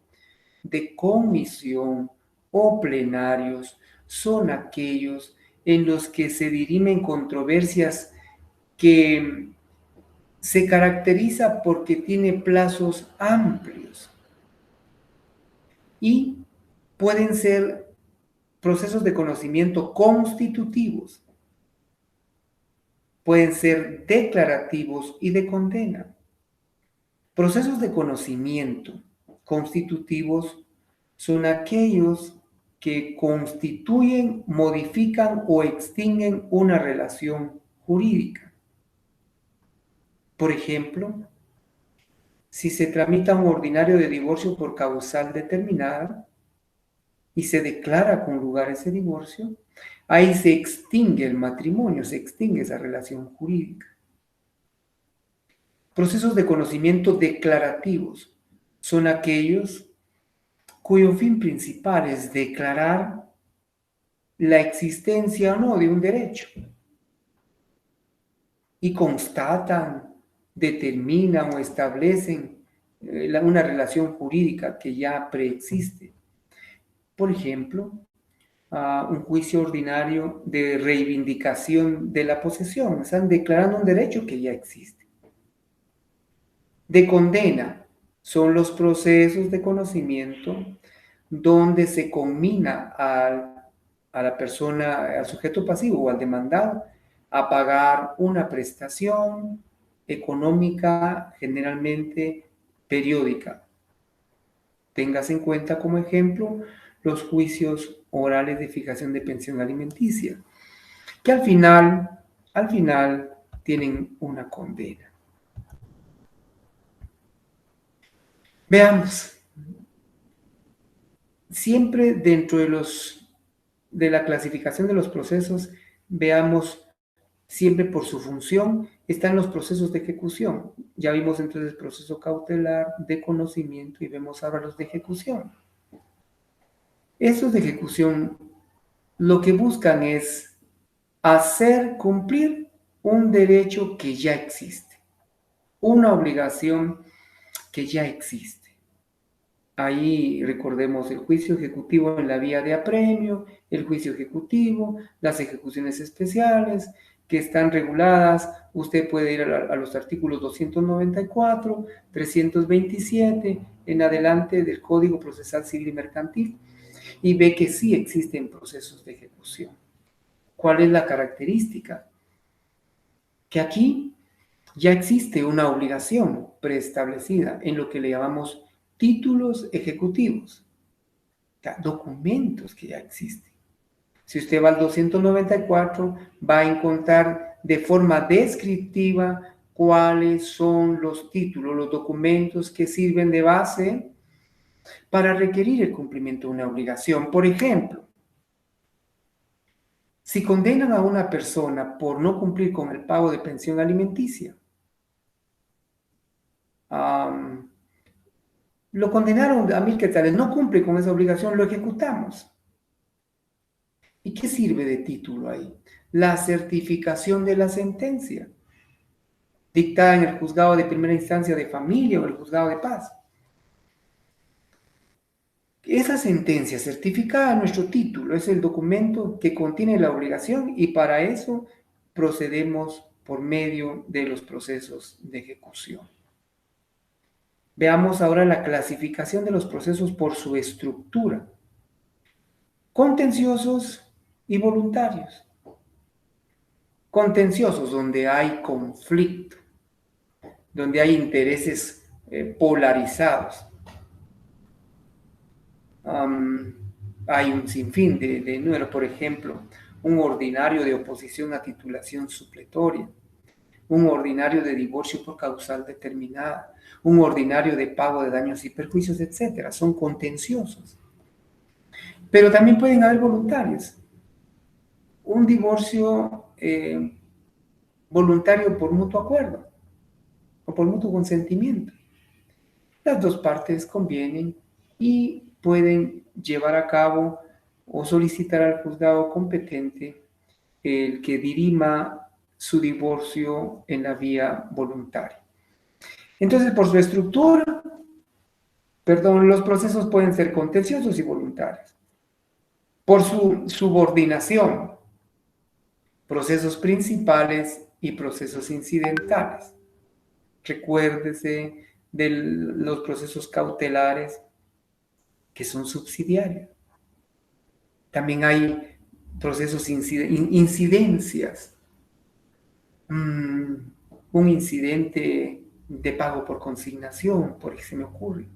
S1: de comisión o plenarios son aquellos en los que se dirimen controversias que se caracteriza porque tiene plazos amplios y pueden ser procesos de conocimiento constitutivos. pueden ser declarativos y de condena. Procesos de conocimiento constitutivos son aquellos que constituyen, modifican o extinguen una relación jurídica. Por ejemplo, si se tramita un ordinario de divorcio por causal determinada y se declara con lugar ese divorcio, ahí se extingue el matrimonio, se extingue esa relación jurídica. Procesos de conocimiento declarativos son aquellos cuyo fin principal es declarar la existencia o no de un derecho y constatan, determinan o establecen una relación jurídica que ya preexiste. Por ejemplo, un juicio ordinario de reivindicación de la posesión. Están declarando un derecho que ya existe. De condena son los procesos de conocimiento donde se conmina a la persona, al sujeto pasivo o al demandado, a pagar una prestación económica generalmente periódica. Tengas en cuenta como ejemplo los juicios orales de fijación de pensión alimenticia, que al final tienen una condena. Veamos, siempre dentro de la clasificación de los procesos, veamos siempre por su función, están los procesos de ejecución. Ya vimos entonces el proceso cautelar, de conocimiento y vemos ahora los de ejecución. Estos de ejecución lo que buscan es hacer cumplir un derecho que ya existe, una obligación que ya existe. Ahí recordemos el juicio ejecutivo en la vía de apremio, el juicio ejecutivo, las ejecuciones especiales que están reguladas. Usted puede ir a los artículos 294, 327 en adelante del Código Procesal Civil y Mercantil y ve que sí existen procesos de ejecución. ¿Cuál es la característica? Que aquí ya existe una obligación preestablecida en lo que le llamamos títulos ejecutivos, documentos que ya existen. Si usted va al 294, va a encontrar de forma descriptiva cuáles son los títulos, los documentos que sirven de base para requerir el cumplimiento de una obligación. Por ejemplo, si condenan a una persona por no cumplir con el pago de pensión alimenticia, lo condenaron a 1.000 quetzales, no cumple con esa obligación, lo ejecutamos. ¿Y qué sirve de título ahí? La certificación de la sentencia, dictada en el juzgado de primera instancia de familia o el juzgado de paz. Esa sentencia certificada, nuestro título, es el documento que contiene la obligación y para eso procedemos por medio de los procesos de ejecución. Veamos ahora la clasificación de los procesos por su estructura. Contenciosos y voluntarios. Contenciosos, donde hay conflicto, donde hay intereses polarizados. Hay un sinfín de números, por ejemplo, un ordinario de oposición a titulación supletoria, un ordinario de divorcio por causal determinada, un ordinario de pago de daños y perjuicios, etc. Son contenciosos. Pero también pueden haber voluntarios. Un divorcio voluntario por mutuo acuerdo o por mutuo consentimiento. Las dos partes convienen y pueden llevar a cabo o solicitar al juzgado competente el que dirima su divorcio en la vía voluntaria. Entonces, por su estructura, los procesos pueden ser contenciosos y voluntarios. Por su subordinación, procesos principales y procesos incidentales. Recuérdese de los procesos cautelares que son subsidiarios. También hay procesos incidencias. mm, un incidente de pago por consignación, por ejemplo, se me ocurre.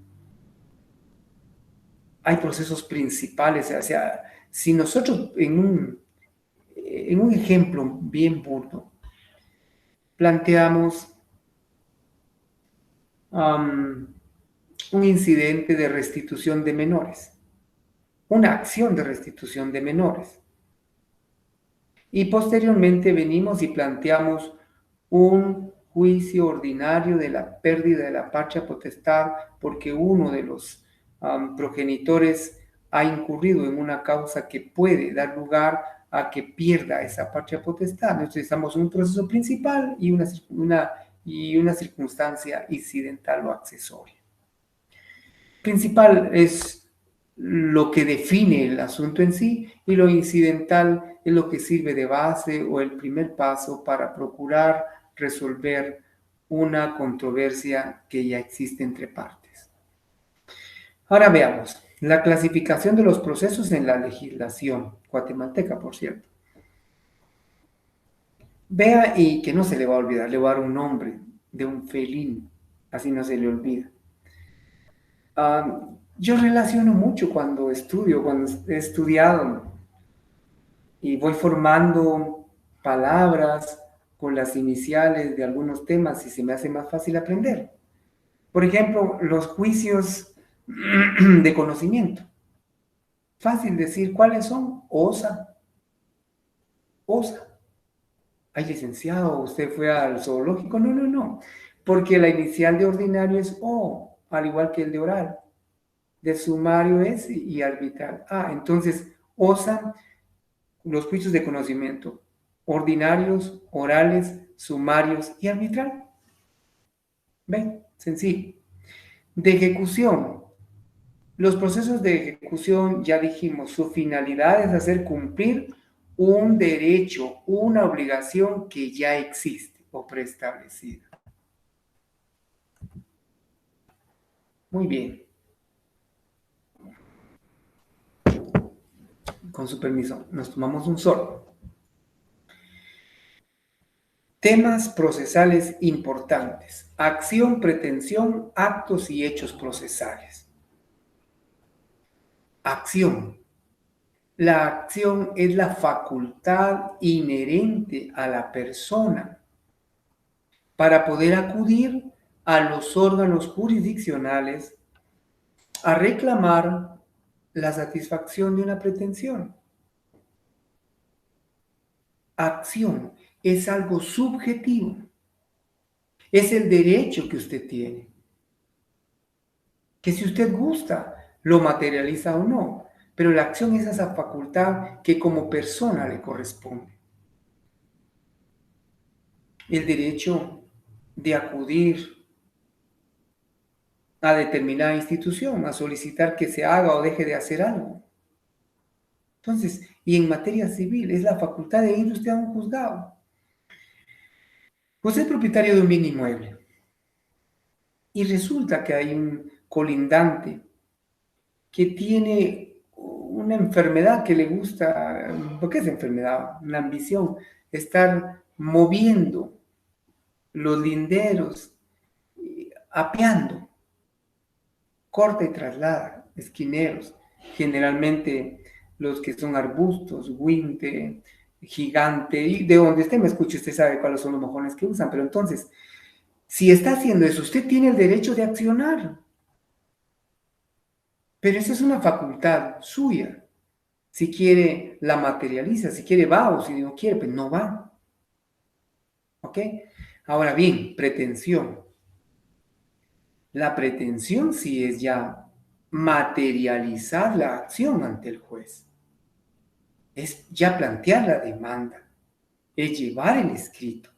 S1: Hay procesos principales, o sea, si nosotros en un ejemplo bien burdo planteamos un incidente de restitución de menores, una acción de restitución de menores, y posteriormente venimos y planteamos un juicio ordinario de la pérdida de la patria potestad porque uno de los progenitores ha incurrido en una causa que puede dar lugar a que pierda esa patria potestad. Necesitamos un proceso principal y una circunstancia incidental o accesoria. Principal es lo que define el asunto en sí y lo incidental es lo que sirve de base o el primer paso para procurar resolver una controversia que ya existe entre partes. Ahora veamos la clasificación de los procesos en la legislación guatemalteca, por cierto. Vea y que no se le va a olvidar, le voy a dar un nombre de un felino, así no se le olvida. Yo relaciono mucho cuando estudio, cuando he estudiado y voy formando palabras con las iniciales de algunos temas y se me hace más fácil aprender. Por ejemplo, los juicios de conocimiento. Fácil decir cuáles son. OSA. OSA. Ay, licenciado, ¿usted fue al zoológico? No, no, no. Porque la inicial de ordinario es O, al igual que el de oral. De sumario es y arbitral. Entonces, OSA, los juicios de conocimiento, ordinarios, orales, sumarios y arbitral. ¿Ven? Sencillo. De ejecución. Los procesos de ejecución, ya dijimos, su finalidad es hacer cumplir un derecho, una obligación que ya existe o preestablecida. Muy bien. Con su permiso, nos tomamos un sorbo. Temas procesales importantes. Acción, pretensión, actos y hechos procesales. Acción. La acción es la facultad inherente a la persona para poder acudir a los órganos jurisdiccionales a reclamar la satisfacción de una pretensión. Acción es algo subjetivo. Es el derecho que usted tiene. Que si usted gusta, lo materializa o no. Pero la acción es esa facultad que como persona le corresponde. El derecho de acudir a determinada institución, a solicitar que se haga o deje de hacer algo. Entonces, y en materia civil, es la facultad de ir usted a un juzgado. Usted es propietario de un bien inmueble y resulta que hay un colindante que tiene una enfermedad que le gusta, ¿por qué es enfermedad? Una ambición, estar moviendo los linderos, apeando, corta y traslada, esquineros, generalmente los que son arbustos, guinte, gigante, y de donde usted me escuche, usted sabe cuáles son los mojones que usan, pero entonces, si está haciendo eso, usted tiene el derecho de accionar, pero esa es una facultad suya. Si quiere, la materializa, si quiere va, o si no quiere, pues no va. ¿Ok? Ahora bien, pretensión. La pretensión sí es ya materializar la acción ante el juez. Es ya plantear la demanda, es llevar el escrito,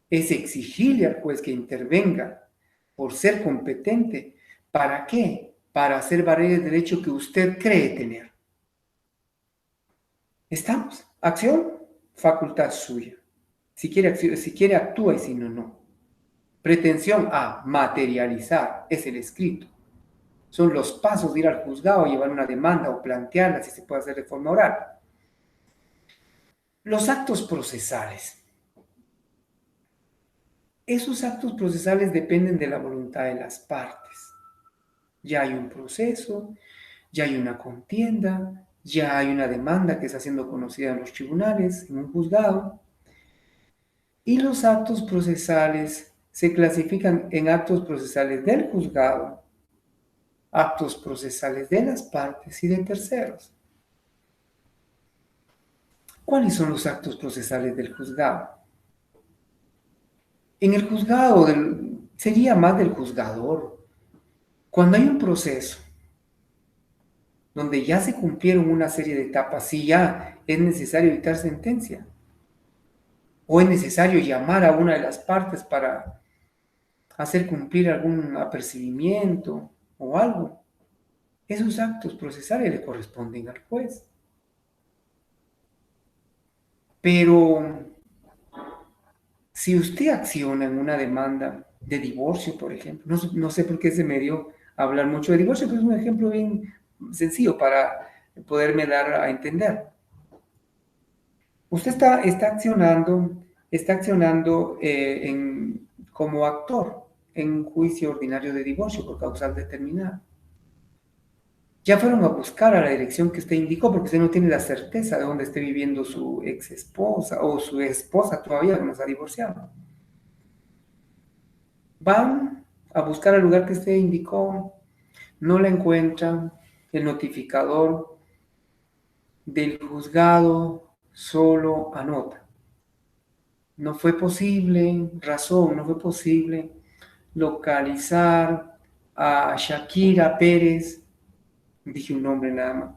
S1: es exigirle al juez que intervenga por ser competente. ¿Para qué? Para hacer valer el derecho que usted cree tener. ¿Estamos? Acción, facultad suya. Si quiere actúa y si no, no. Pretensión a materializar es el escrito. Son los pasos de ir al juzgado, llevar una demanda o plantearla si se puede hacer de forma oral. Los actos procesales. Esos actos procesales dependen de la voluntad de las partes. Ya hay un proceso, ya hay una contienda, ya hay una demanda que está siendo conocida en los tribunales, en un juzgado, y los actos procesales se clasifican en actos procesales del juzgado, actos procesales de las partes y de terceros. ¿Cuáles son los actos procesales del juzgado? En el juzgado sería más del juzgador. Cuando hay un proceso donde ya se cumplieron una serie de etapas, si ya es necesario dictar sentencia o es necesario llamar a una de las partes para hacer cumplir algún apercibimiento o algo, esos actos procesales le corresponden al juez. Pero si usted acciona en una demanda de divorcio, por ejemplo, no sé por qué se me dio a hablar mucho de divorcio, pero es un ejemplo bien sencillo para poderme dar a entender. Usted está accionando como actor en un juicio ordinario de divorcio por causal determinada. Ya fueron a buscar a la dirección que usted indicó porque usted no tiene la certeza de dónde esté viviendo su ex esposa o su esposa todavía que no se ha divorciado. Van a buscar al lugar que usted indicó, no la encuentran, el notificador del juzgado solo anota. No fue posible, razón, no fue posible localizar a Shakira Pérez, dije un nombre nada más,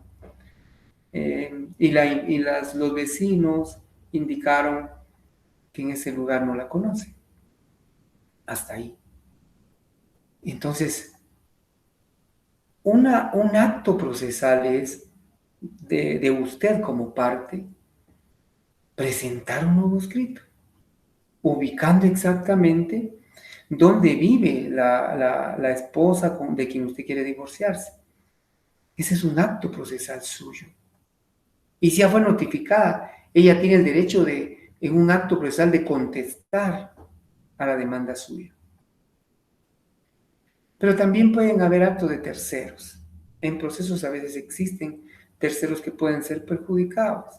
S1: los vecinos indicaron que en ese lugar no la conocen. Hasta ahí. Entonces, un acto procesal es de usted como parte presentar un nuevo escrito, ubicando exactamente dónde vive la esposa de quien usted quiere divorciarse. Ese es un acto procesal suyo. Y si ya fue notificada, ella tiene el derecho en un acto procesal, de contestar a la demanda suya. Pero también pueden haber actos de terceros. En procesos a veces existen terceros que pueden ser perjudicados.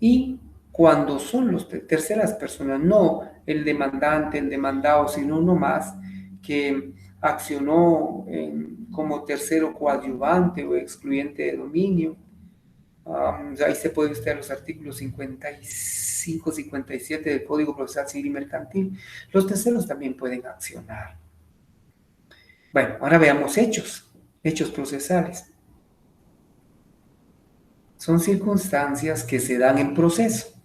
S1: Y cuando son los terceras personas, no el demandante, el demandado, sino uno más que accionó como tercero coadyuvante o excluyente de dominio. Ahí se puede usted los artículos 55, 57 del Código Procesal Civil y Mercantil. Los terceros también pueden accionar. Bueno, ahora veamos hechos procesales. Son circunstancias que se dan en proceso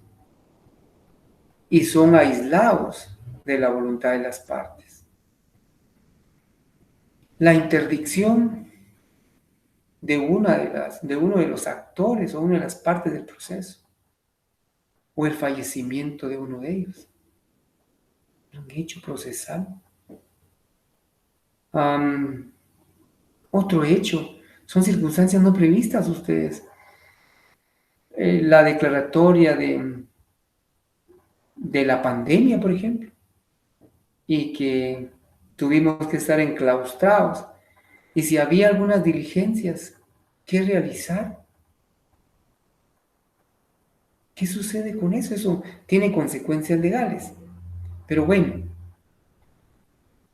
S1: y son aislados de la voluntad de las partes. La interdicción de uno de los actores o una de las partes del proceso, o el fallecimiento de uno de ellos, un hecho procesal. Otro hecho, son circunstancias no previstas ustedes. La declaratoria de la pandemia, por ejemplo, y que tuvimos que estar enclaustrados. Y si había algunas diligencias que realizar, ¿qué sucede con eso? Eso tiene consecuencias legales. Pero bueno,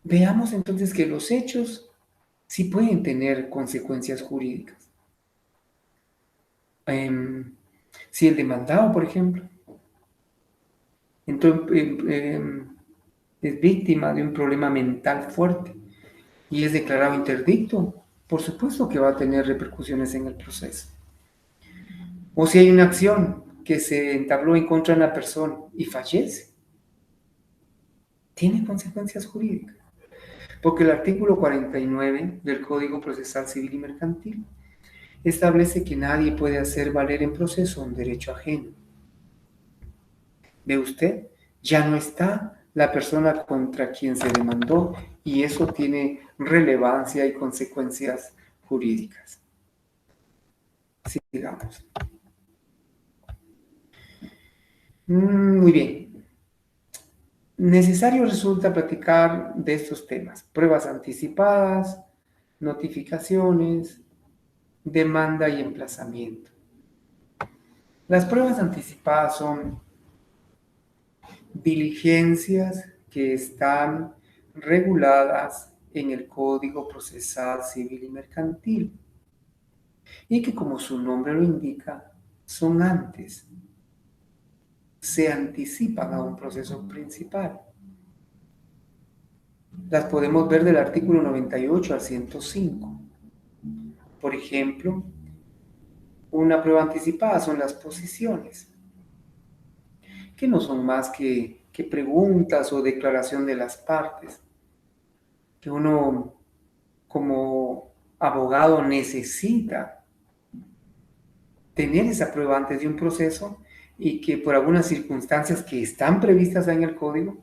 S1: veamos entonces que los hechos sí pueden tener consecuencias jurídicas. Si el demandado, por ejemplo, es víctima de un problema mental fuerte y es declarado interdicto, por supuesto que va a tener repercusiones en el proceso. O si hay una acción que se entabló en contra de una persona y fallece, tiene consecuencias jurídicas. Porque el artículo 49 del Código Procesal Civil y Mercantil establece que nadie puede hacer valer en proceso un derecho ajeno. ¿Ve usted? Ya no está la persona contra quien se demandó y eso tiene relevancia y consecuencias jurídicas. Sigamos. Muy bien. Necesario resulta platicar de estos temas: pruebas anticipadas, notificaciones, demanda y emplazamiento. Las pruebas anticipadas son diligencias que están reguladas en el Código Procesal Civil y Mercantil y que, como su nombre lo indica, son antes, se anticipan a un proceso principal. Las podemos ver del artículo 98 al 105. Por ejemplo, una prueba anticipada son las posiciones, que no son más que preguntas o declaración de las partes, que uno como abogado necesita tener esa prueba antes de un proceso y que por algunas circunstancias que están previstas en el código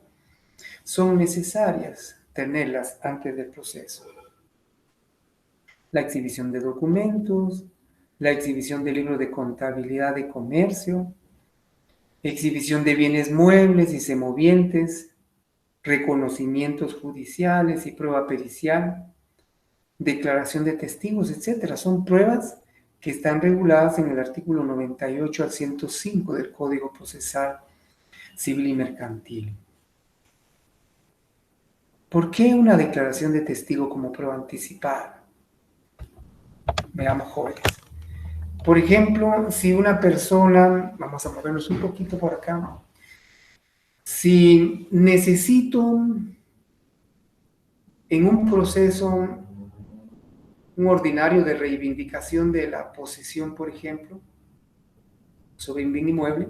S1: son necesarias tenerlas antes del proceso. La exhibición de documentos, la exhibición de libros de contabilidad de comercio, exhibición de bienes muebles y semovientes, reconocimientos judiciales y prueba pericial, declaración de testigos, etcétera. Son pruebas que están reguladas en el artículo 98 al 105 del Código Procesal Civil y Mercantil. ¿Por qué una declaración de testigo como prueba anticipada? Veamos, jóvenes. Por ejemplo, si una persona, vamos a movernos un poquito por acá, si necesito en un proceso, un ordinario de reivindicación de la posesión, por ejemplo, sobre un bien inmueble,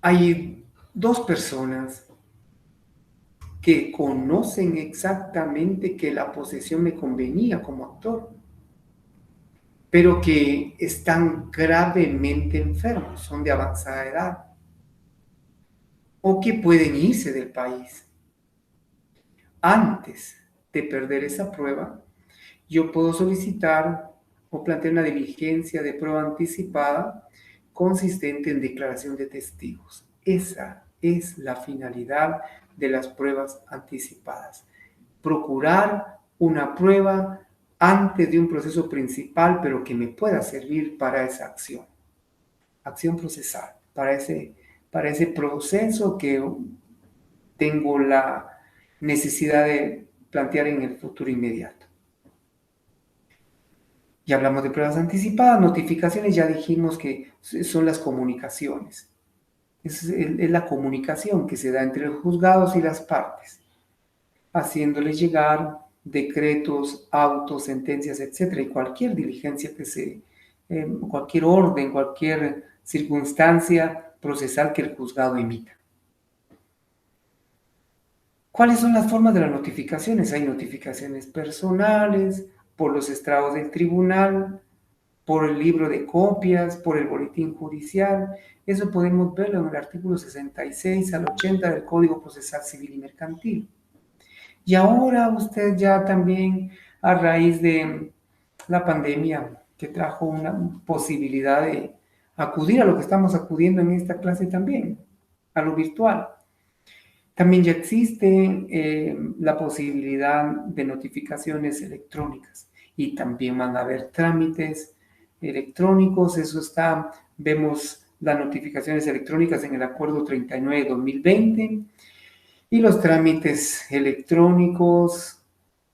S1: hay dos personas que conocen exactamente que la posesión me convenía como actor, pero que están gravemente enfermos, son de avanzada edad, o que pueden irse del país. Antes de perder esa prueba, yo puedo solicitar o plantear una diligencia de prueba anticipada consistente en declaración de testigos. Esa es la finalidad de las pruebas anticipadas. Procurar una prueba antes de un proceso principal, pero que me pueda servir para esa acción procesal, para ese proceso que tengo la necesidad de plantear en el futuro inmediato. Ya hablamos de pruebas anticipadas, notificaciones, ya dijimos que son las comunicaciones. Es la comunicación que se da entre los juzgados y las partes, haciéndoles llegar decretos, autos, sentencias, etcétera, y cualquier diligencia cualquier orden, cualquier circunstancia procesal que el juzgado emita. ¿Cuáles son las formas de las notificaciones? Hay notificaciones personales, por los estrados del tribunal, por el libro de copias, por el boletín judicial. Eso podemos verlo en el artículo 66 al 80 del Código Procesal Civil y Mercantil. Y ahora usted ya también, a raíz de la pandemia, que trajo una posibilidad de acudir a lo que estamos acudiendo en esta clase también, a lo virtual. También ya existe la posibilidad de notificaciones electrónicas y también van a haber trámites electrónicos. Eso está, vemos las notificaciones electrónicas en el Acuerdo 39 de 2020 y los trámites electrónicos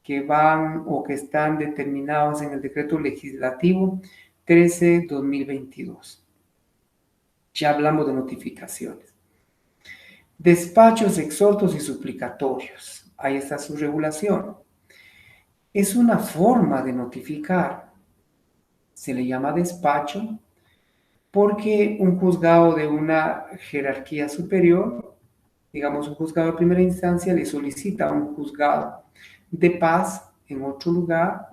S1: que van o que están determinados en el Decreto Legislativo 13/2022. Ya hablamos de notificaciones. Despachos, exhortos y suplicatorios. Ahí está su regulación. Es una forma de notificar. Se le llama despacho porque un juzgado de una jerarquía superior, digamos un juzgado de primera instancia, le solicita a un juzgado de paz en otro lugar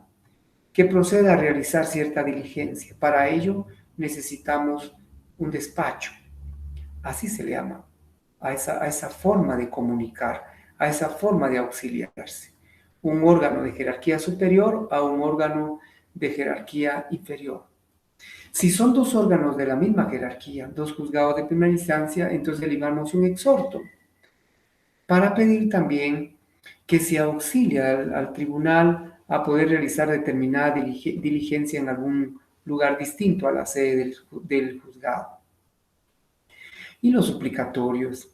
S1: que proceda a realizar cierta diligencia. Para ello necesitamos un despacho. Así se le llama a esa forma de comunicar, a esa forma de auxiliarse. Un órgano de jerarquía superior a un órgano de jerarquía inferior. Si son dos órganos de la misma jerarquía, dos juzgados de primera instancia, entonces le llamamos un exhorto. para pedir también que se auxilie al tribunal a poder realizar determinada diligencia en algún lugar distinto a la sede del juzgado. Y los suplicatorios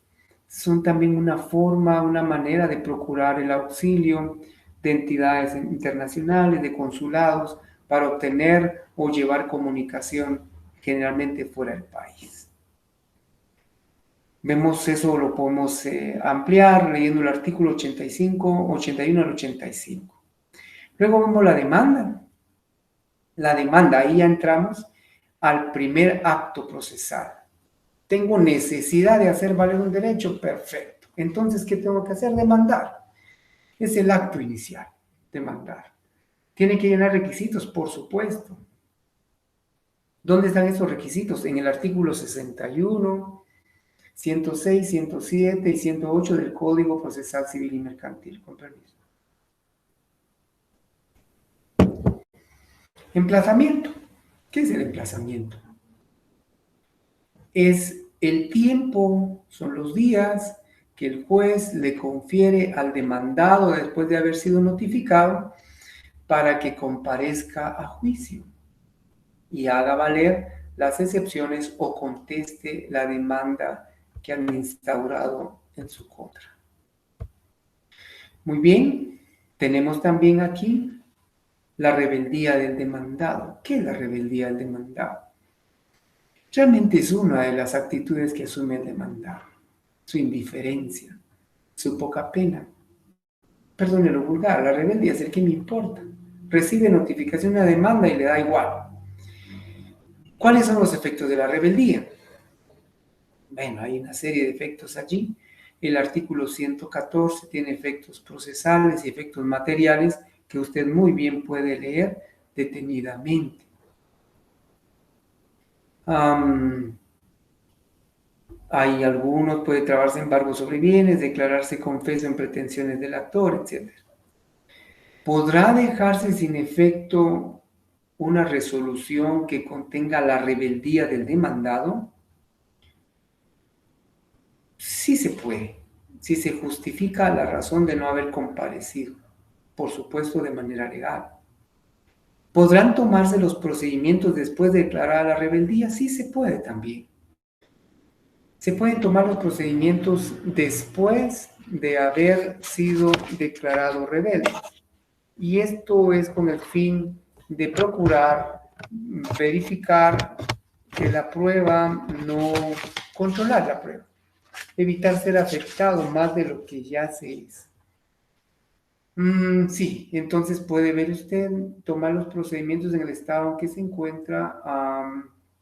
S1: son también una forma, una manera de procurar el auxilio de entidades internacionales, de consulados, para obtener o llevar comunicación generalmente fuera del país. Vemos eso, lo podemos ampliar leyendo el artículo 85, 81 al 85. Luego vemos la demanda. La demanda, ahí ya entramos al primer acto procesal. Tengo necesidad de hacer valer un derecho, perfecto. Entonces, ¿qué tengo que hacer? Demandar. Es el acto inicial, demandar. Tiene que llenar requisitos, por supuesto. ¿Dónde están esos requisitos? En el artículo 61, 106, 107 y 108 del Código Procesal Civil y Mercantil. Con permiso. Emplazamiento. ¿Qué es el emplazamiento? Es el tiempo, son los días que el juez le confiere al demandado después de haber sido notificado para que comparezca a juicio y haga valer las excepciones o conteste la demanda que han instaurado en su contra. Muy bien, tenemos también aquí la rebeldía del demandado. ¿Qué es la rebeldía del demandado? Realmente es una de las actitudes que asume el demandado. Su indiferencia, su poca pena. Perdone lo vulgar, la rebeldía es el que me importa. Recibe notificación de una demanda y le da igual. ¿Cuáles son los efectos de la rebeldía? Bueno, hay una serie de efectos allí. El artículo 114 tiene efectos procesales y efectos materiales que usted muy bien puede leer detenidamente. Hay algunos, puede trabarse embargo sobre bienes, declararse confeso en pretensiones del actor, etc. ¿Podrá dejarse sin efecto una resolución que contenga la rebeldía del demandado? Sí se puede, si se justifica la razón de no haber comparecido, por supuesto de manera legal. ¿Podrán tomarse los procedimientos después de declarar la rebeldía? Sí se puede también. Se pueden tomar los procedimientos después de haber sido declarado rebelde. Y esto es con el fin de procurar verificar que la prueba no, controlar la prueba, evitar ser afectado más de lo que ya se es. Sí, entonces puede ver usted, tomar los procedimientos en el estado en que se encuentra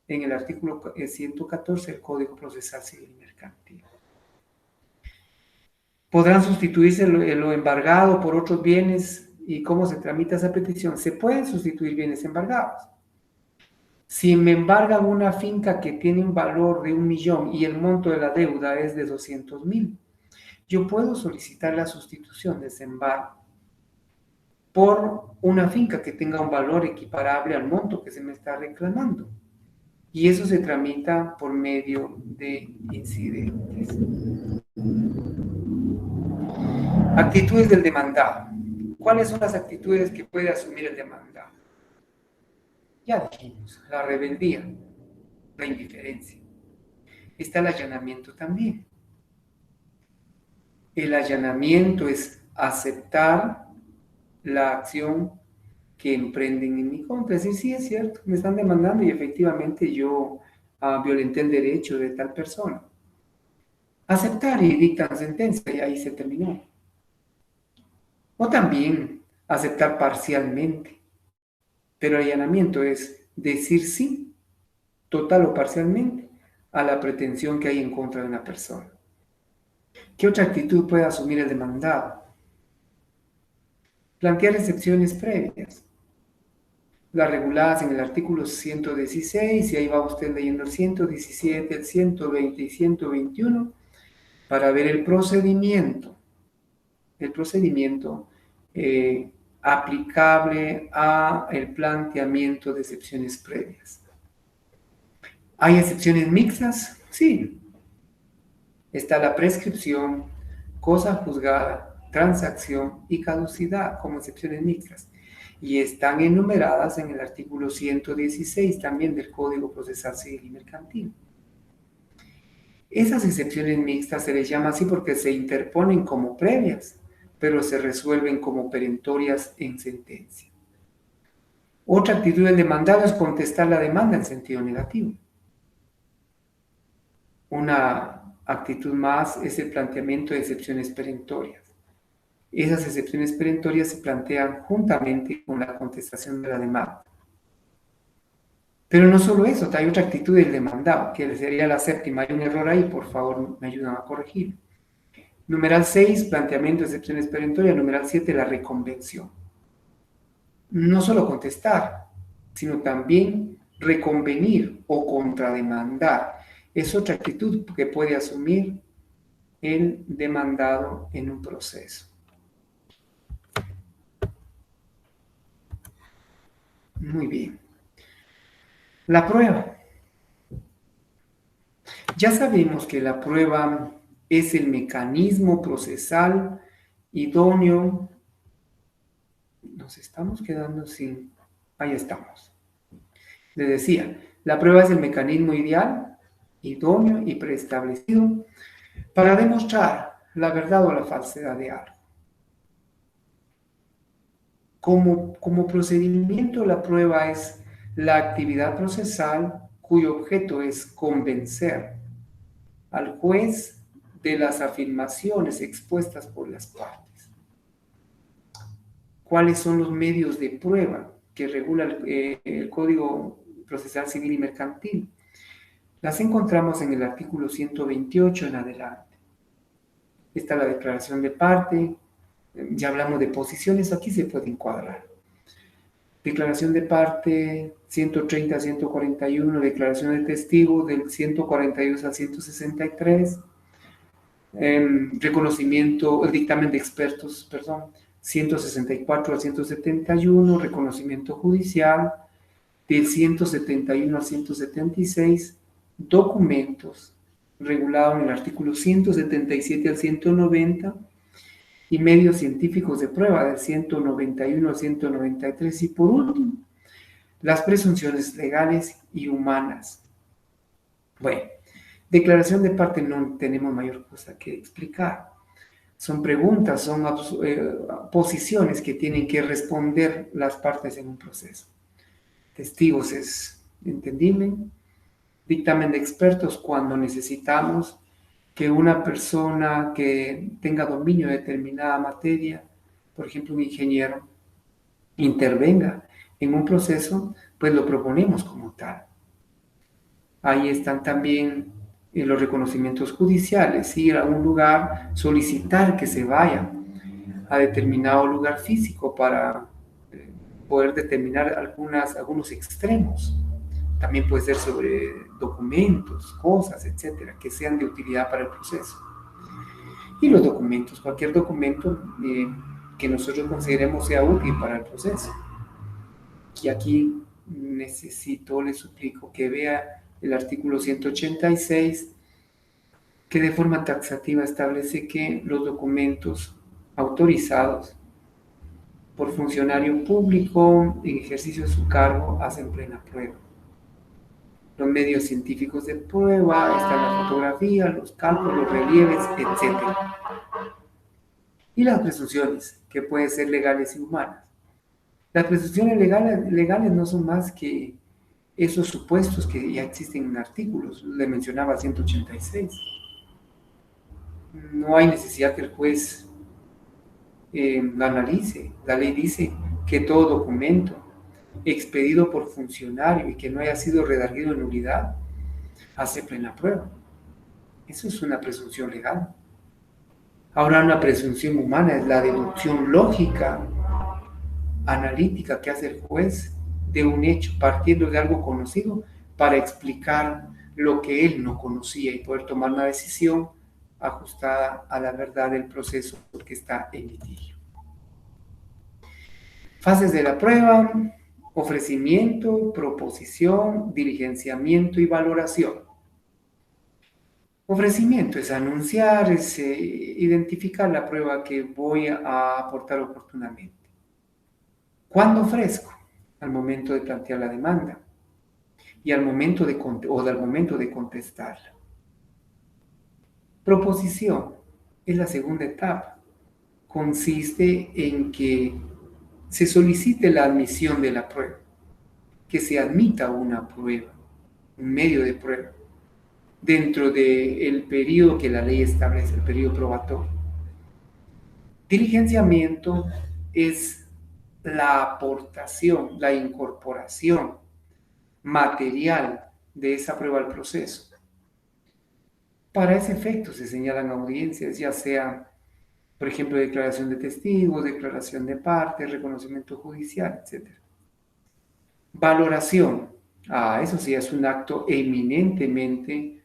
S1: en el artículo 114 del Código Procesal Civil y Mercantil. ¿Podrán sustituirse lo embargado por otros bienes y cómo se tramita esa petición? Se pueden sustituir bienes embargados. Si me embargan una finca que tiene un valor de 1 millón y el monto de la deuda es de 200,000, yo puedo solicitar la sustitución de ese embargo por una finca que tenga un valor equiparable al monto que se me está reclamando. Y eso se tramita por medio de incidentes. Actitudes del demandado. ¿Cuáles son las actitudes que puede asumir el demandado? Ya dijimos, la rebeldía, la indiferencia. Está el allanamiento también. El allanamiento es aceptar la acción que emprenden en mi contra. Es decir, sí, es cierto, me están demandando y efectivamente yo violenté el derecho de tal persona. Aceptar y dictan sentencia y ahí se terminó. O también aceptar parcialmente. Pero el allanamiento es decir sí, total o parcialmente, a la pretensión que hay en contra de una persona. ¿Qué otra actitud puede asumir el demandado? Plantear excepciones previas, las reguladas en el artículo 116, y ahí va usted leyendo el 117, el 120 y 121, para ver el procedimiento aplicable a el planteamiento de excepciones previas. ¿Hay excepciones mixtas? Sí. Está la prescripción, cosa juzgada, transacción y caducidad como excepciones mixtas. Y están enumeradas en el artículo 116 también del Código Procesal Civil y Mercantil. Esas excepciones mixtas se les llama así porque se interponen como previas, pero se resuelven como perentorias en sentencia. Otra actitud del demandado es contestar la demanda en sentido negativo. Una actitud más es el planteamiento de excepciones perentorias. Esas excepciones perentorias se plantean juntamente con la contestación de la demanda. Pero no solo eso, hay otra actitud del demandado, que sería la séptima. Hay un error ahí, por favor, me ayudan a corregir. Numeral 6, planteamiento de excepciones perentorias. Numeral 7, la reconvención. No solo contestar, sino también reconvenir o contrademandar. Es otra actitud que puede asumir el demandado en un proceso. Muy bien. La prueba. Ya sabemos que la prueba es el mecanismo procesal idóneo. Nos estamos quedando sin... Ahí estamos. Les decía, la prueba es el mecanismo ideal, idóneo y preestablecido para demostrar la verdad o la falsedad de algo. Como procedimiento, la prueba es la actividad procesal cuyo objeto es convencer al juez de las afirmaciones expuestas por las partes. ¿Cuáles son los medios de prueba que regula el Código Procesal Civil y Mercantil? Las encontramos en el artículo 128 en adelante. Está la declaración de parte, ya hablamos de posiciones, aquí se puede encuadrar. Declaración de parte 130 a 141, declaración de testigo del 142 al 163, reconocimiento, el dictamen de expertos, 164 al 171, reconocimiento judicial del 171 al 176, documentos regulados en el artículo 177 al 190, y medios científicos de prueba del 191 al 193, y por último, las presunciones legales y humanas. Bueno, declaración de parte no tenemos mayor cosa que explicar. Son preguntas, son posiciones que tienen que responder las partes en un proceso. Testigos es entendible. Dictamen de expertos cuando necesitamos que una persona que tenga dominio de determinada materia, por ejemplo un ingeniero, intervenga en un proceso, pues lo proponemos como tal. Ahí están también los reconocimientos judiciales, ir a un lugar, solicitar que se vaya a determinado lugar físico para poder determinar algunos extremos. También puede ser sobre documentos, cosas, etcétera, que sean de utilidad para el proceso. Y los documentos, cualquier documento que nosotros consideremos sea útil para el proceso. Y aquí les suplico que vea el artículo 186, que de forma taxativa establece que los documentos autorizados por funcionario público en ejercicio de su cargo hacen plena prueba. Los medios científicos de prueba, están la fotografía, los cálculos, los relieves, etc. Y las presunciones, que pueden ser legales y humanas. Las presunciones legales no son más que esos supuestos que ya existen en artículos. Le mencionaba 186. No hay necesidad que el juez lo analice. La ley dice que todo documento expedido por funcionario y que no haya sido redarguido en nulidad hace plena prueba. Eso es una presunción legal. Ahora, una presunción humana es la deducción lógica, analítica que hace el juez de un hecho, partiendo de algo conocido para explicar lo que él no conocía y poder tomar una decisión ajustada a la verdad del proceso que está en litigio. Fases de la prueba: ofrecimiento, proposición, diligenciamiento y valoración. Ofrecimiento es anunciar, es identificar la prueba que voy a aportar oportunamente. ¿Cuándo ofrezco? Al momento de plantear la demanda y al momento al momento de contestarla. Proposición es la segunda etapa. Consiste en que se solicite la admisión de la prueba, que se admita una prueba, un medio de prueba, dentro del periodo que la ley establece, el periodo probatorio. Diligenciamiento es la aportación, la incorporación material de esa prueba al proceso. Para ese efecto se señalan audiencias, ya sea, por ejemplo, declaración de testigos, declaración de partes, reconocimiento judicial, etc. Valoración. Eso sí es un acto eminentemente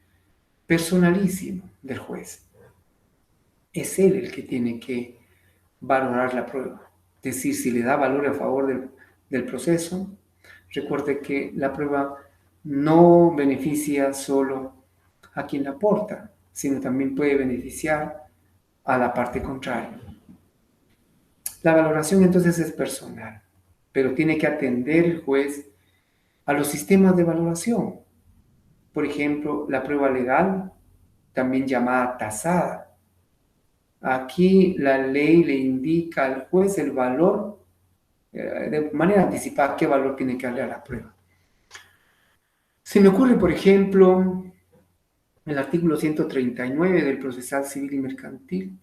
S1: personalísimo del juez. Es él el que tiene que valorar la prueba, es decir, si le da valor a favor del proceso. Recuerde que la prueba no beneficia solo a quien la aporta, sino también puede beneficiar a la parte contraria. La valoración entonces es personal, pero tiene que atender el juez a los sistemas de valoración. Por ejemplo, la prueba legal, también llamada tasada. Aquí la ley le indica al juez el valor, de manera anticipada, qué valor tiene que darle a la prueba. Se me ocurre, por ejemplo, el artículo 139 del Procesal Civil y Mercantil,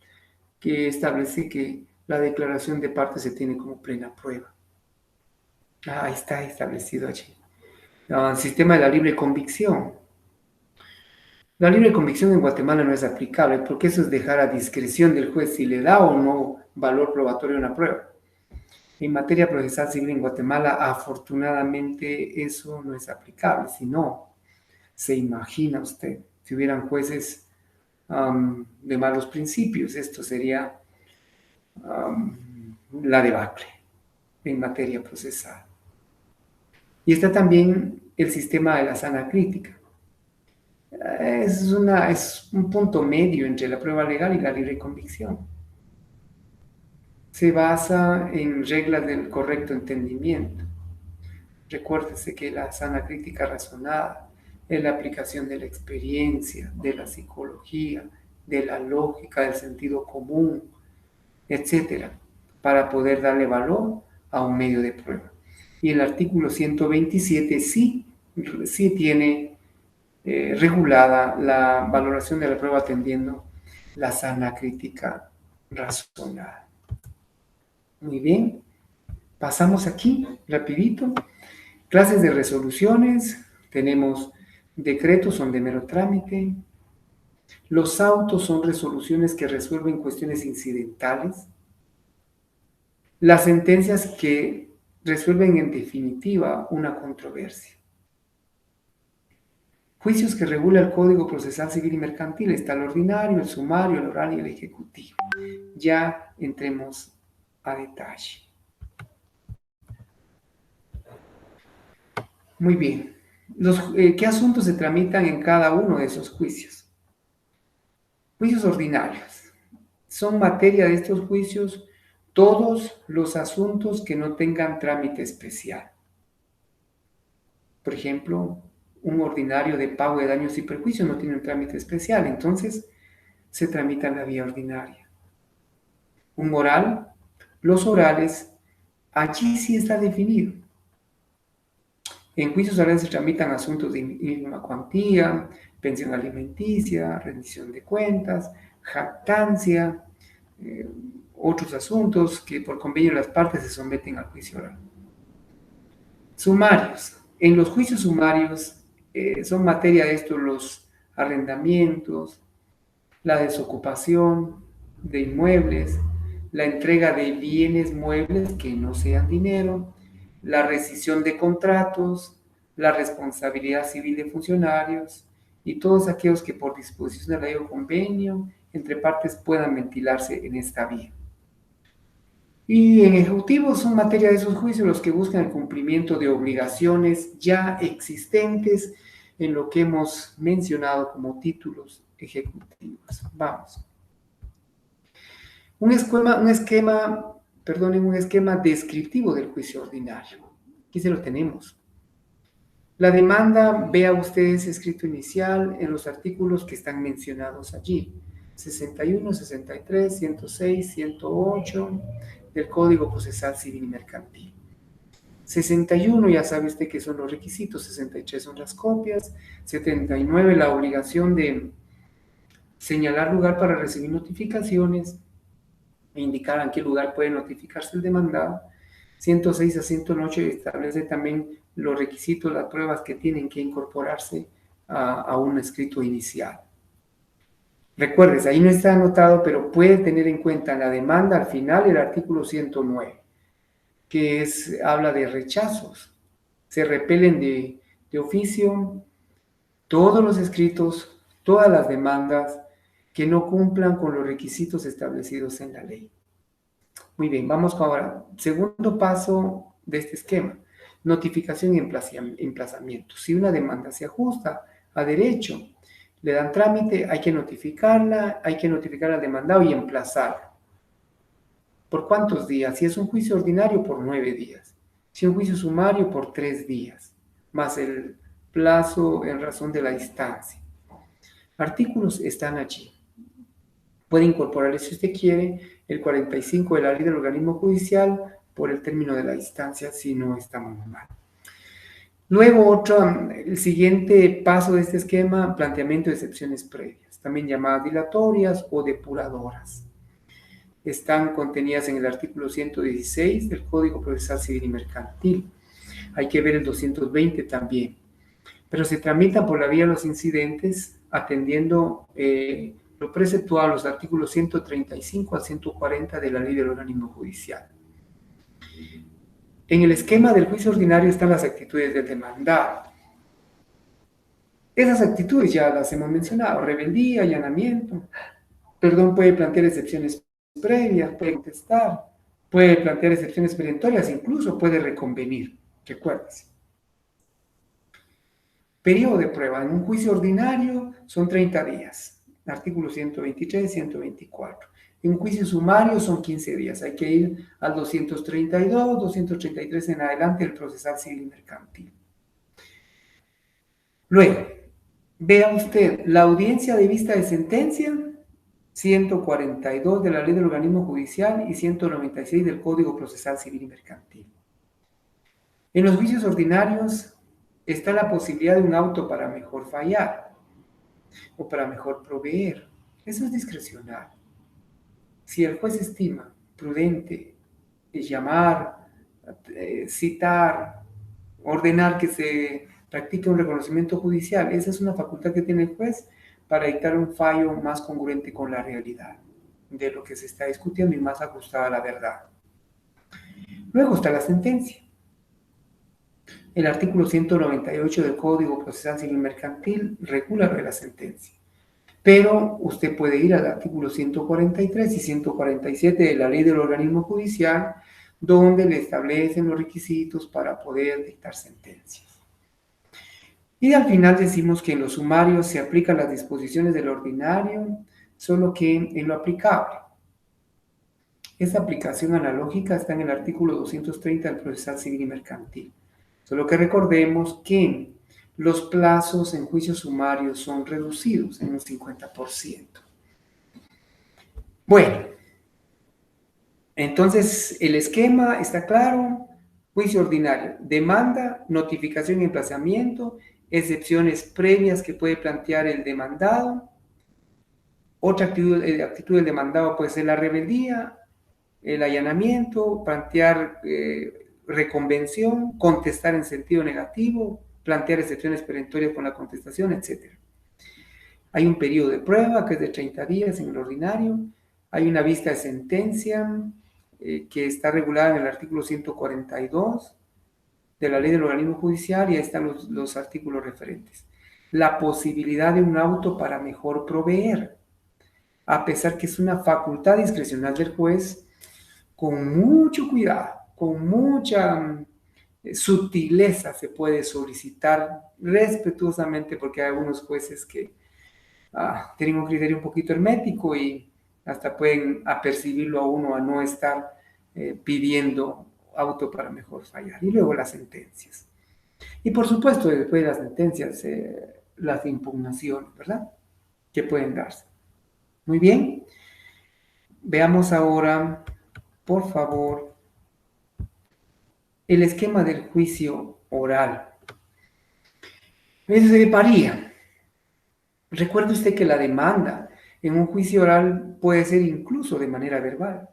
S1: que establece que la declaración de parte se tiene como plena prueba. Ahí está establecido allí. El sistema de la libre convicción. La libre convicción en Guatemala no es aplicable porque eso es dejar a discreción del juez si le da o no valor probatorio a una prueba. En materia procesal civil en Guatemala, afortunadamente, eso no es aplicable. Si no, se imagina usted, si hubieran jueces de malos principios, esto sería la debacle en materia procesal. Y está también el sistema de la sana crítica. Es un punto medio entre la prueba legal y la libre convicción. Se basa en reglas del correcto entendimiento. Recuérdese que la sana crítica razonada es la aplicación de la experiencia, de la psicología, de la lógica, del sentido común, etcétera, para poder darle valor a un medio de prueba. Y el artículo 127 sí tiene regulada la valoración de la prueba atendiendo la sana crítica razonada. Muy bien, pasamos aquí rapidito. Clases de resoluciones, tenemos decretos, son de mero trámite. Los autos son resoluciones que resuelven cuestiones incidentales. Las sentencias que resuelven en definitiva una controversia. Juicios que regula el Código Procesal Civil y Mercantil. Está el ordinario, el sumario, el oral y el ejecutivo. Ya entremos a detalle. Muy bien. ¿Qué asuntos se tramitan en cada uno de esos juicios? Juicios ordinarios. Son materia de estos juicios todos los asuntos que no tengan trámite especial. Por ejemplo, un ordinario de pago de daños y perjuicios no tiene un trámite especial, entonces se tramita en la vía ordinaria. Un oral, los orales, allí sí está definido. En juicios orales se tramitan asuntos de ínfima cuantía, pensión alimenticia, rendición de cuentas, jactancia, otros asuntos que por convenio de las partes se someten al juicio oral. Sumarios. En los juicios sumarios son materia de esto los arrendamientos, la desocupación de inmuebles, la entrega de bienes muebles que no sean dinero, la rescisión de contratos, la responsabilidad civil de funcionarios y todos aquellos que por disposición de la ley o convenio entre partes puedan ventilarse en esta vía. Y en ejecutivo son materia de esos juicios los que buscan el cumplimiento de obligaciones ya existentes en lo que hemos mencionado como títulos ejecutivos. Vamos. Un esquema descriptivo del juicio ordinario. Aquí se lo tenemos. La demanda, vea ustedes escrito inicial en los artículos que están mencionados allí. 61, 63, 106, 108 del Código Procesal Civil y Mercantil. 61, ya sabe usted que son los requisitos, 63 son las copias, 79 la obligación de señalar lugar para recibir notificaciones e indicar en qué lugar puede notificarse el demandado. 106 a 108 establece también los requisitos, las pruebas que tienen que incorporarse a un escrito inicial. Recuerdes, ahí no está anotado, pero puede tener en cuenta en la demanda al final el artículo 109, que habla de rechazos. Se repelen de oficio todos los escritos, todas las demandas que no cumplan con los requisitos establecidos en la ley. Muy bien, vamos ahora. Segundo paso de este esquema, notificación y emplazamiento. Si una demanda se ajusta a derecho, le dan trámite, hay que notificarla, hay que notificar al demandado y emplazarlo. ¿Por cuántos días? Si es un juicio ordinario, por 9 días. Si es un juicio sumario, por 3 días, más el plazo en razón de la instancia. Artículos están allí. Puede incorporarle, si usted quiere, el 45 de la ley del organismo judicial por el término de la instancia, si no está muy mal. Luego, el siguiente paso de este esquema, planteamiento de excepciones previas, también llamadas dilatorias o depuradoras. Están contenidas en el artículo 116 del Código Procesal Civil y Mercantil. Hay que ver el 220 también. Pero se tramitan por la vía de los incidentes, atendiendo lo preceptuado a los artículos 135 a 140 de la ley del organismo judicial. En el esquema del juicio ordinario están las actitudes del demandado. Esas actitudes ya las hemos mencionado: rebeldía, allanamiento, puede plantear excepciones previas, puede contestar, puede plantear excepciones perentorias, incluso puede reconvenir. Recuérdese. Periodo de prueba. En un juicio ordinario son 30 días. Artículos 123, 124. En un juicio sumario son 15 días. Hay que ir al 232, 233 en adelante del procesal civil y mercantil. Luego, vea usted la audiencia de vista de sentencia, 142 de la ley del organismo judicial y 196 del Código Procesal Civil y Mercantil. En los juicios ordinarios está la posibilidad de un auto para mejor fallar o para mejor proveer. Eso es discrecional. Si el juez estima prudente llamar, citar, ordenar que se practique un reconocimiento judicial, esa es una facultad que tiene el juez para dictar un fallo más congruente con la realidad de lo que se está discutiendo y más ajustada a la verdad. Luego está la sentencia. El artículo 198 del Código Procesal Civil Mercantil regula lo de la sentencia. Pero usted puede ir al artículo 143 y 147 de la ley del organismo judicial, donde le establecen los requisitos para poder dictar sentencias. Y al final decimos que en los sumarios se aplican las disposiciones del ordinario, solo que en lo aplicable. Esa aplicación analógica está en el artículo 230 del Procesal Civil y Mercantil. Solo que recordemos que los plazos en juicios sumarios son reducidos en un 50%. Bueno, entonces el esquema está claro: juicio ordinario, demanda, notificación y emplazamiento, excepciones previas que puede plantear el demandado. Otra actitud del demandado puede ser la rebeldía, el allanamiento, plantear reconvención, contestar en sentido negativo, plantear excepciones perentorias con la contestación, etc. Hay un periodo de prueba que es de 30 días en el ordinario. Hay una vista de sentencia que está regulada en el artículo 142 de la ley del organismo judicial, y ahí están los artículos referentes. La posibilidad de un auto para mejor proveer, a pesar que es una facultad discrecional del juez, con mucho cuidado, con mucha sutileza se puede solicitar respetuosamente, porque hay algunos jueces que tienen un criterio un poquito hermético y hasta pueden apercibirlo a uno a no estar pidiendo auto para mejor fallar. Y luego las sentencias. Y por supuesto, después de las sentencias, las impugnaciones, ¿verdad? Que pueden darse. Muy bien. Veamos ahora, por favor, el esquema del juicio oral. Eso varía. Recuerde usted que la demanda en un juicio oral puede ser incluso de manera verbal.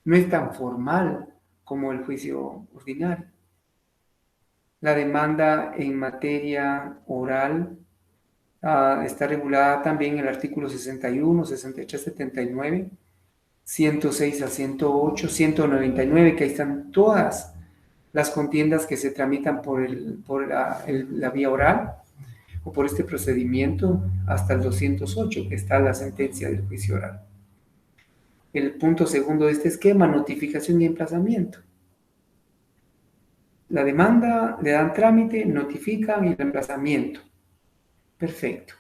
S1: No es tan formal como el juicio ordinario. La demanda en materia oral está regulada también en el artículo 61, 63, 79, 106 a 108, 199, que ahí están todas las contiendas que se tramitan por la vía oral o por este procedimiento, hasta el 208, que está la sentencia del juicio oral. El punto segundo de este esquema, notificación y emplazamiento. La demanda, le dan trámite, notifican y el emplazamiento. Perfecto.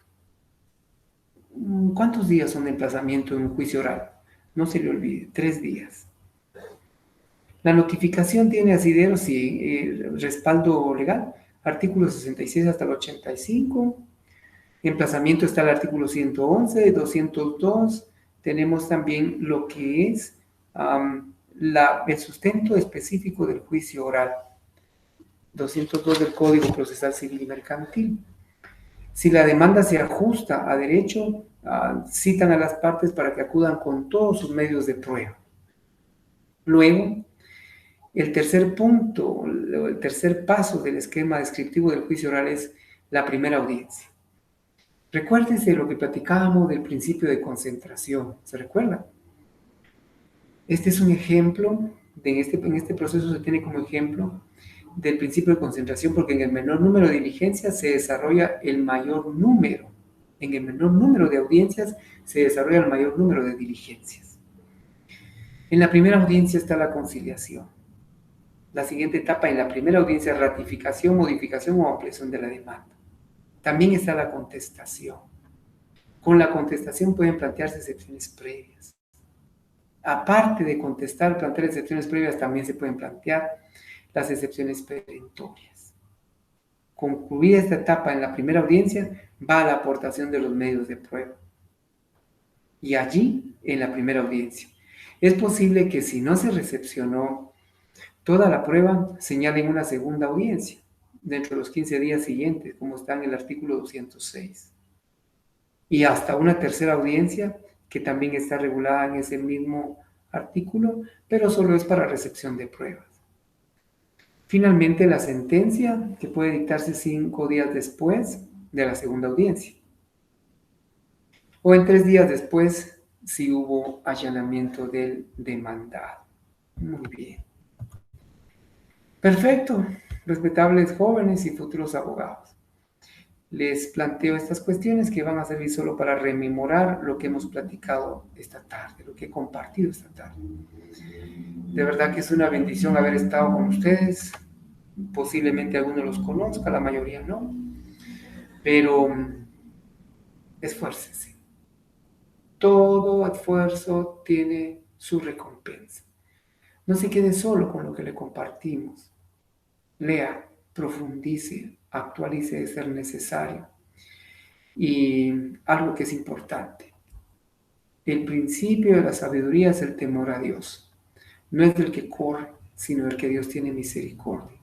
S1: ¿Cuántos días son de emplazamiento en un juicio oral? No se le olvide, 3 días. La notificación tiene asidero, sí, respaldo legal, artículo 66 hasta el 85. Emplazamiento está el artículo 111, 202. Tenemos también lo que es el sustento específico del juicio oral. 202 del Código Procesal Civil y Mercantil. Si la demanda se ajusta a derecho, citan a las partes para que acudan con todos sus medios de prueba. Luego, el tercer punto, el tercer paso del esquema descriptivo del juicio oral es la primera audiencia. Recuérdese lo que platicábamos del principio de concentración, ¿se recuerda? Este es un ejemplo, en este proceso se tiene como ejemplo del principio de concentración, porque en el menor número de diligencias se desarrolla el mayor número, en el menor número de audiencias se desarrolla el mayor número de diligencias. En la primera audiencia está la conciliación. La siguiente etapa en la primera audiencia es ratificación, modificación o ampliación de la demanda. También está la contestación. Con la contestación pueden plantearse excepciones previas. Aparte de contestar, plantear excepciones previas, también se pueden plantear las excepciones perentorias. Concluida esta etapa en la primera audiencia, va a la aportación de los medios de prueba. Y allí, en la primera audiencia, es posible que si no se recepcionó toda la prueba, señalen una segunda audiencia dentro de los 15 días siguientes, como está en el artículo 206. Y hasta una tercera audiencia, que también está regulada en ese mismo artículo, pero solo es para recepción de pruebas. Finalmente, la sentencia, que puede dictarse 5 días después de la segunda audiencia, o en 3 días después si hubo allanamiento del demandado. Muy bien. Perfecto, respetables jóvenes y futuros abogados. Les planteo estas cuestiones que van a servir solo para rememorar lo que hemos platicado esta tarde, lo que he compartido esta tarde. De verdad que es una bendición haber estado con ustedes. Posiblemente algunos los conozca, la mayoría no. Pero esfuércense. Todo esfuerzo tiene su recompensa. No se quede solo con lo que le compartimos. Lea, profundice, actualice de ser necesario. Y algo que es importante. El principio de la sabiduría es el temor a Dios. No es del que corre, sino del que Dios tiene misericordia.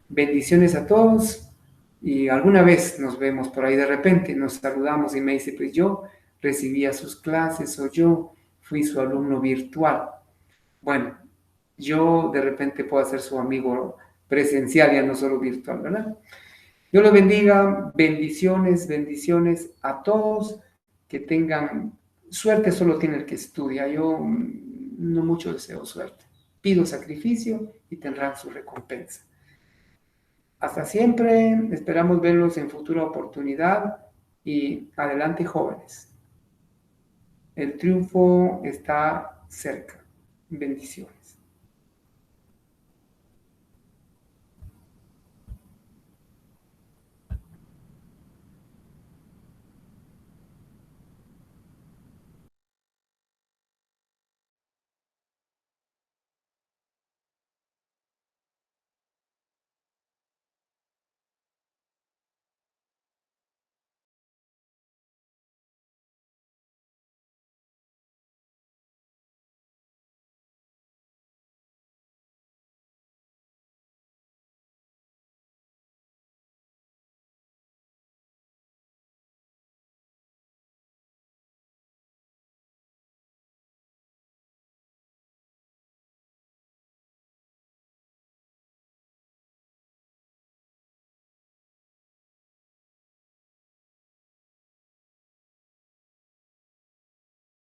S1: Bendiciones a todos y alguna vez nos vemos por ahí de repente, nos saludamos y me dice, pues yo recibía sus clases o yo fui su alumno virtual. Bueno, yo de repente puedo ser su amigo presencial, ya no solo virtual, ¿verdad? Dios los bendiga, bendiciones, bendiciones a todos, que tengan suerte, solo tiene el que estudia. Yo no mucho deseo suerte. Pido sacrificio y tendrán su recompensa. Hasta siempre, esperamos verlos en futura oportunidad y adelante jóvenes. El triunfo está cerca. Bendiciones.